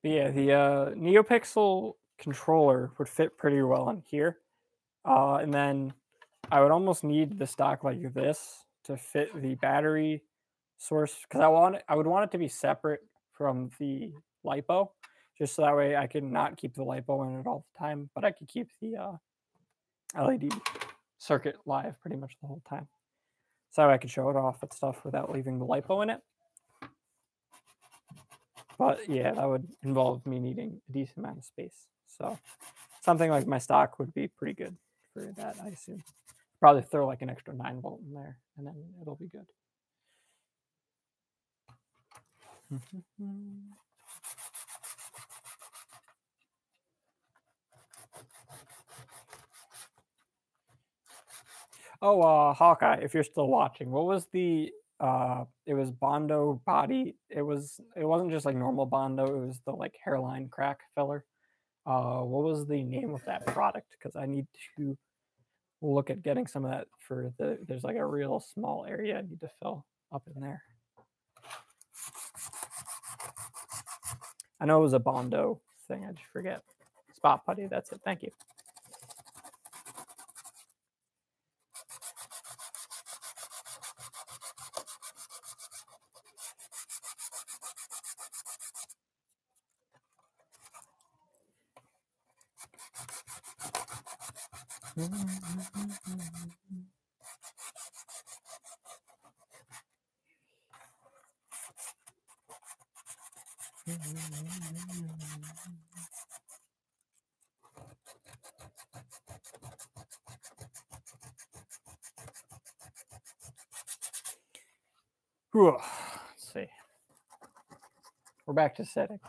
Yeah, the NeoPixel controller would fit pretty well in here. And then I would almost need the stock like this to fit the battery source because I would want it to be separate from the LiPo, just so that way I could not keep the LiPo in it all the time, but I could keep the LED circuit live pretty much the whole time. So I could show it off and stuff without leaving the LiPo in it. But yeah, that would involve me needing a decent amount of space. So something like my stock would be pretty good for that, I assume. Probably throw like an extra 9-volt in there and then it'll be good. Oh, Hawkeye, if you're still watching, what was the it was Bondo body. It wasn't just like normal Bondo, it was the like hairline crack filler. What was the name of that product? Because I need to look at getting some of that for there's like a real small area I need to fill up in there. I know it was a Bondo thing, I just forget. Spot putty, that's it. Thank you. Let's see. We're back to setting.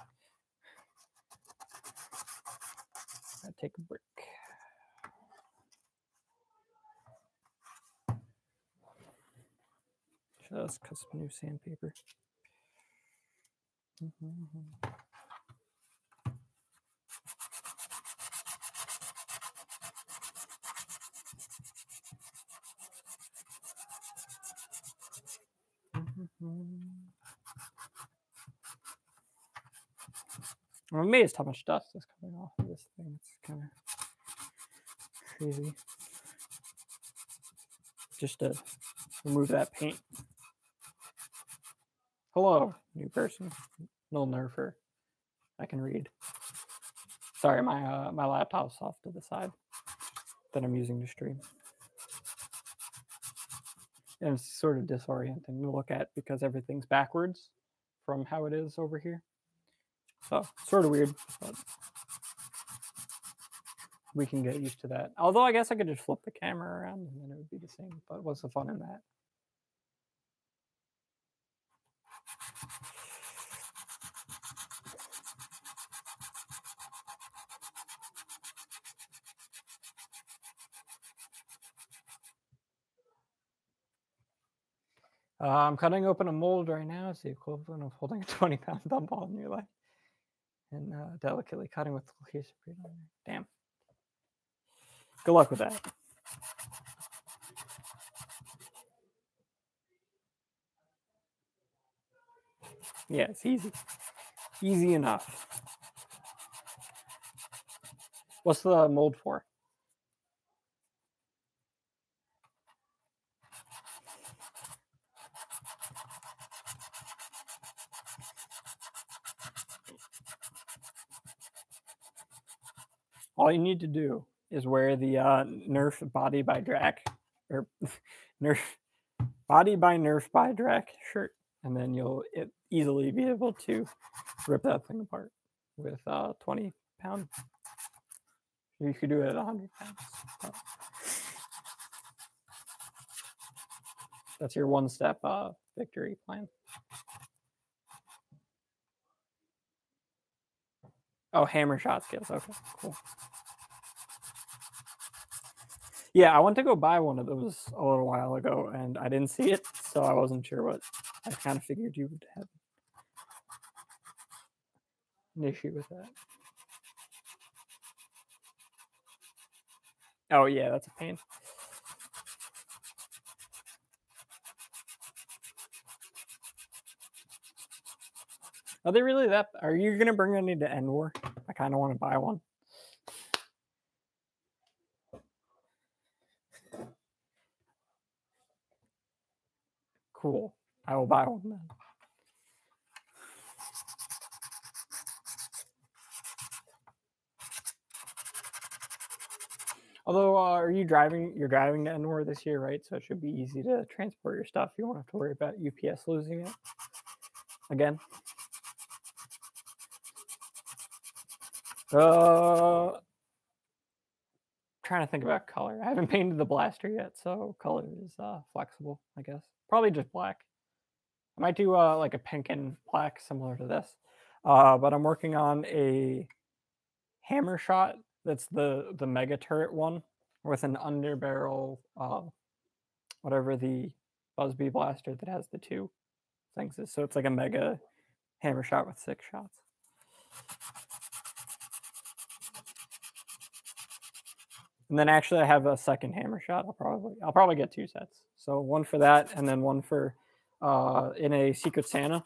I'll take a break. Just cut some new sandpaper. I'm amazed how much dust is coming off of this thing. It's kind of crazy. Just to remove that paint. Hello, new person. No Nerfer. I can read. Sorry, my laptop's off to the side that I'm using to stream. And it's sort of disorienting to look at because everything's backwards from how it is over here. So, sort of weird, but we can get used to that. Although I guess I could just flip the camera around and then it would be the same, but what's the fun in that? I'm cutting open a mold right now. It's the equivalent of holding a 20-pound dumbbell in your life. And delicately cutting with the piece of paper. Damn. Good luck with that. Yeah, it's easy. Easy enough. What's the mold for? All you need to do is wear the Nerf Body by Drac, or Nerf Body by Nerf by Drac shirt, and then you'll easily be able to rip that thing apart with 20-pound. You could do it at 100 pounds. So that's your one-step victory plan. Oh, hammer shot skills. Okay, cool. Yeah, I went to go buy one of those a little while ago, and I didn't see it, so I wasn't sure what. I kind of figured you would have an issue with that. Oh yeah, that's a pain. Are they really that? Are you gonna bring any to Endwar? I kind of want to buy one. Cool. I will buy one then. Although, are you driving? You're driving to Endwar this year, right? So it should be easy to transport your stuff. You won't have to worry about UPS losing it again. Trying to think about color. I haven't painted the blaster yet, so color is flexible, I guess. Probably just black. I might do like a pink and black similar to this. But I'm working on a hammer shot that's the mega turret one with an underbarrel, whatever the Busby blaster that has the two things is. So it's like a mega hammer shot with 6 shots. And then actually I have a second hammer shot. I'll probably get 2 sets. So one for that and then one for in a Secret Santa.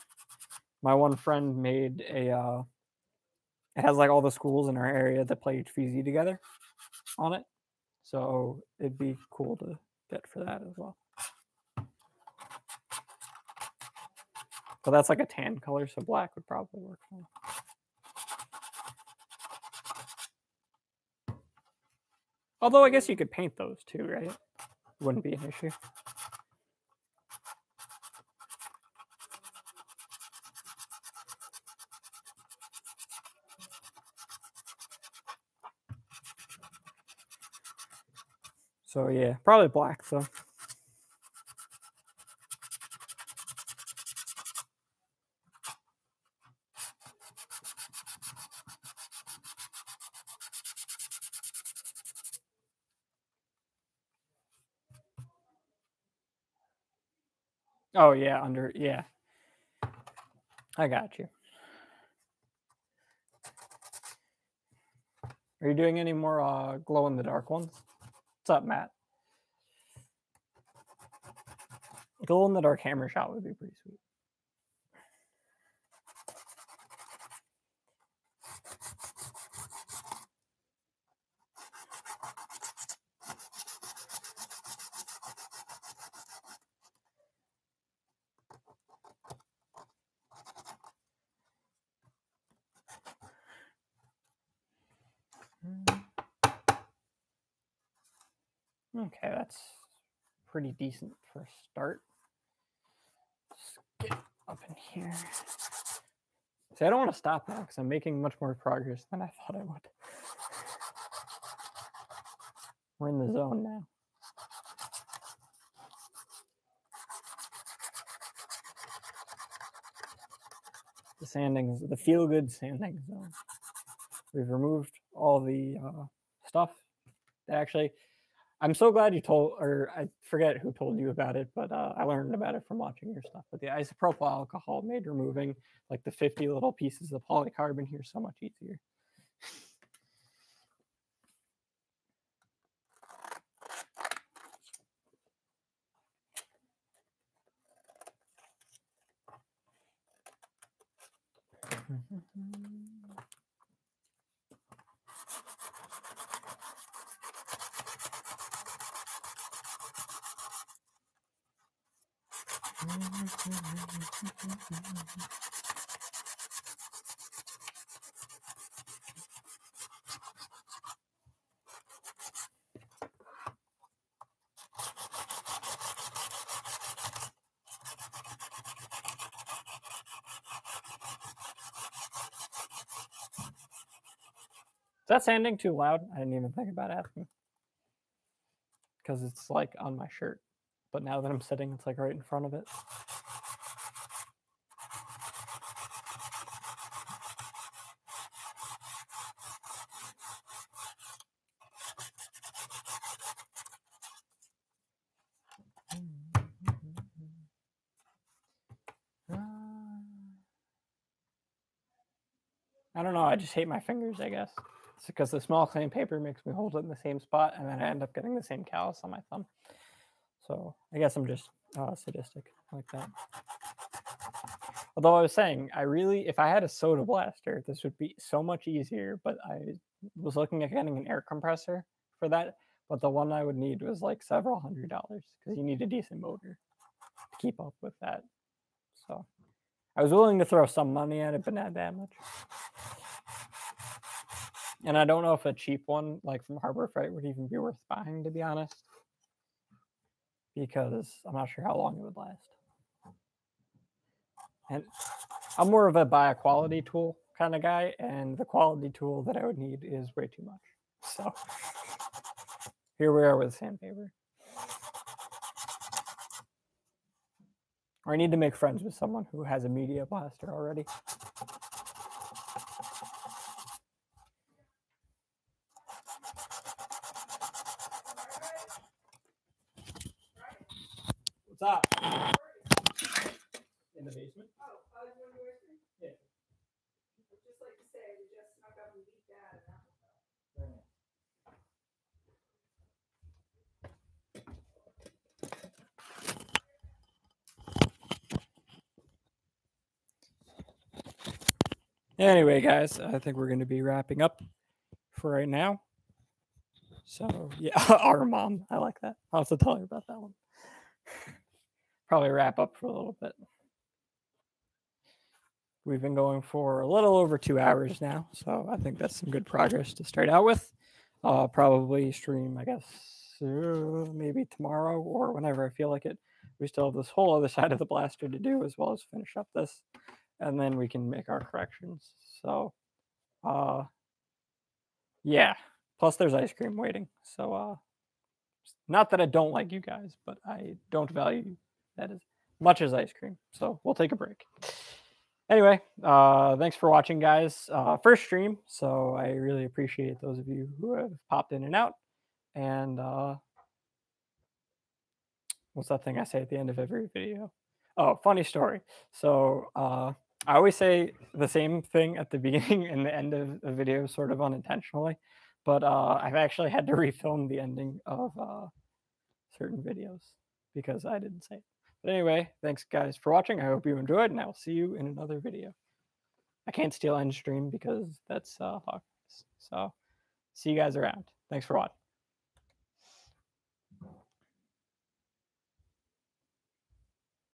My one friend made a it has like all the schools in our area that play HVZ together on it. So it'd be cool to get for that as well. But that's like a tan color, so black would probably work fine. Although I guess you could paint those too, right? Wouldn't be an issue. So yeah, probably black though. Oh yeah, yeah. I got you. Are you doing any more glow in the dark ones? What's up, Matt? Glow in the dark hammer shot would be pretty sweet. Okay, that's pretty decent for a start. Let's get up in here. See, I don't want to stop now because I'm making much more progress than I thought I would. We're in the zone now. The sanding, the feel-good sanding zone. We've removed all the stuff. Actually, I'm so glad you told, or I forget who told you about it, but I learned about it from watching your stuff. But the isopropyl alcohol made removing like the 50 little pieces of polycarbon here so much easier. Is that sanding too loud? I didn't even think about asking. Because it's like on my shirt. But now that I'm sitting, it's like right in front of it. I don't know. I just hate my fingers, I guess. It's because the small sandpaper makes me hold it in the same spot, and then I end up getting the same callus on my thumb. So I guess I'm just sadistic like that. Although I was saying, if I had a soda blaster, this would be so much easier. But I was looking at getting an air compressor for that. But the one I would need was like several $100s because you need a decent motor to keep up with that. So I was willing to throw some money at it, but not that much. And I don't know if a cheap one, like from Harbor Freight, would even be worth buying, to be honest. Because I'm not sure how long it would last. And I'm more of a buy a quality tool kind of guy, and the quality tool that I would need is way too much. So here we are with sandpaper. Or I need to make friends with someone who has a media blaster already. What's up? In the basement? Oh, I was wondering. Yeah. Just like to say, we just snuck up and beat that. Anyway, guys, I think we're going to be wrapping up for right now. So, yeah, our mom. I like that. I'll have to tell her about that one. Probably wrap up for a little bit. We've been going for a little over 2 hours now, so I think that's some good progress to start out with. Probably stream, I guess, maybe tomorrow or whenever I feel like it. We still have this whole other side of the blaster to do, as well as finish up this, and then we can make our corrections. So, yeah. Plus, there's ice cream waiting. So, not that I don't like you guys, but I don't value that as much as ice cream. So we'll take a break. Anyway, thanks for watching, guys. First stream, so I really appreciate those of you who have popped in and out. And what's that thing I say at the end of every video? Oh, funny story. So I always say the same thing at the beginning and the end of the video, sort of unintentionally. But I've actually had to refilm the ending of certain videos because I didn't say it. But anyway, thanks guys for watching. I hope you enjoyed, and I'll see you in another video. I can't steal end stream because that's Hawkins. So see you guys around. Thanks for watching.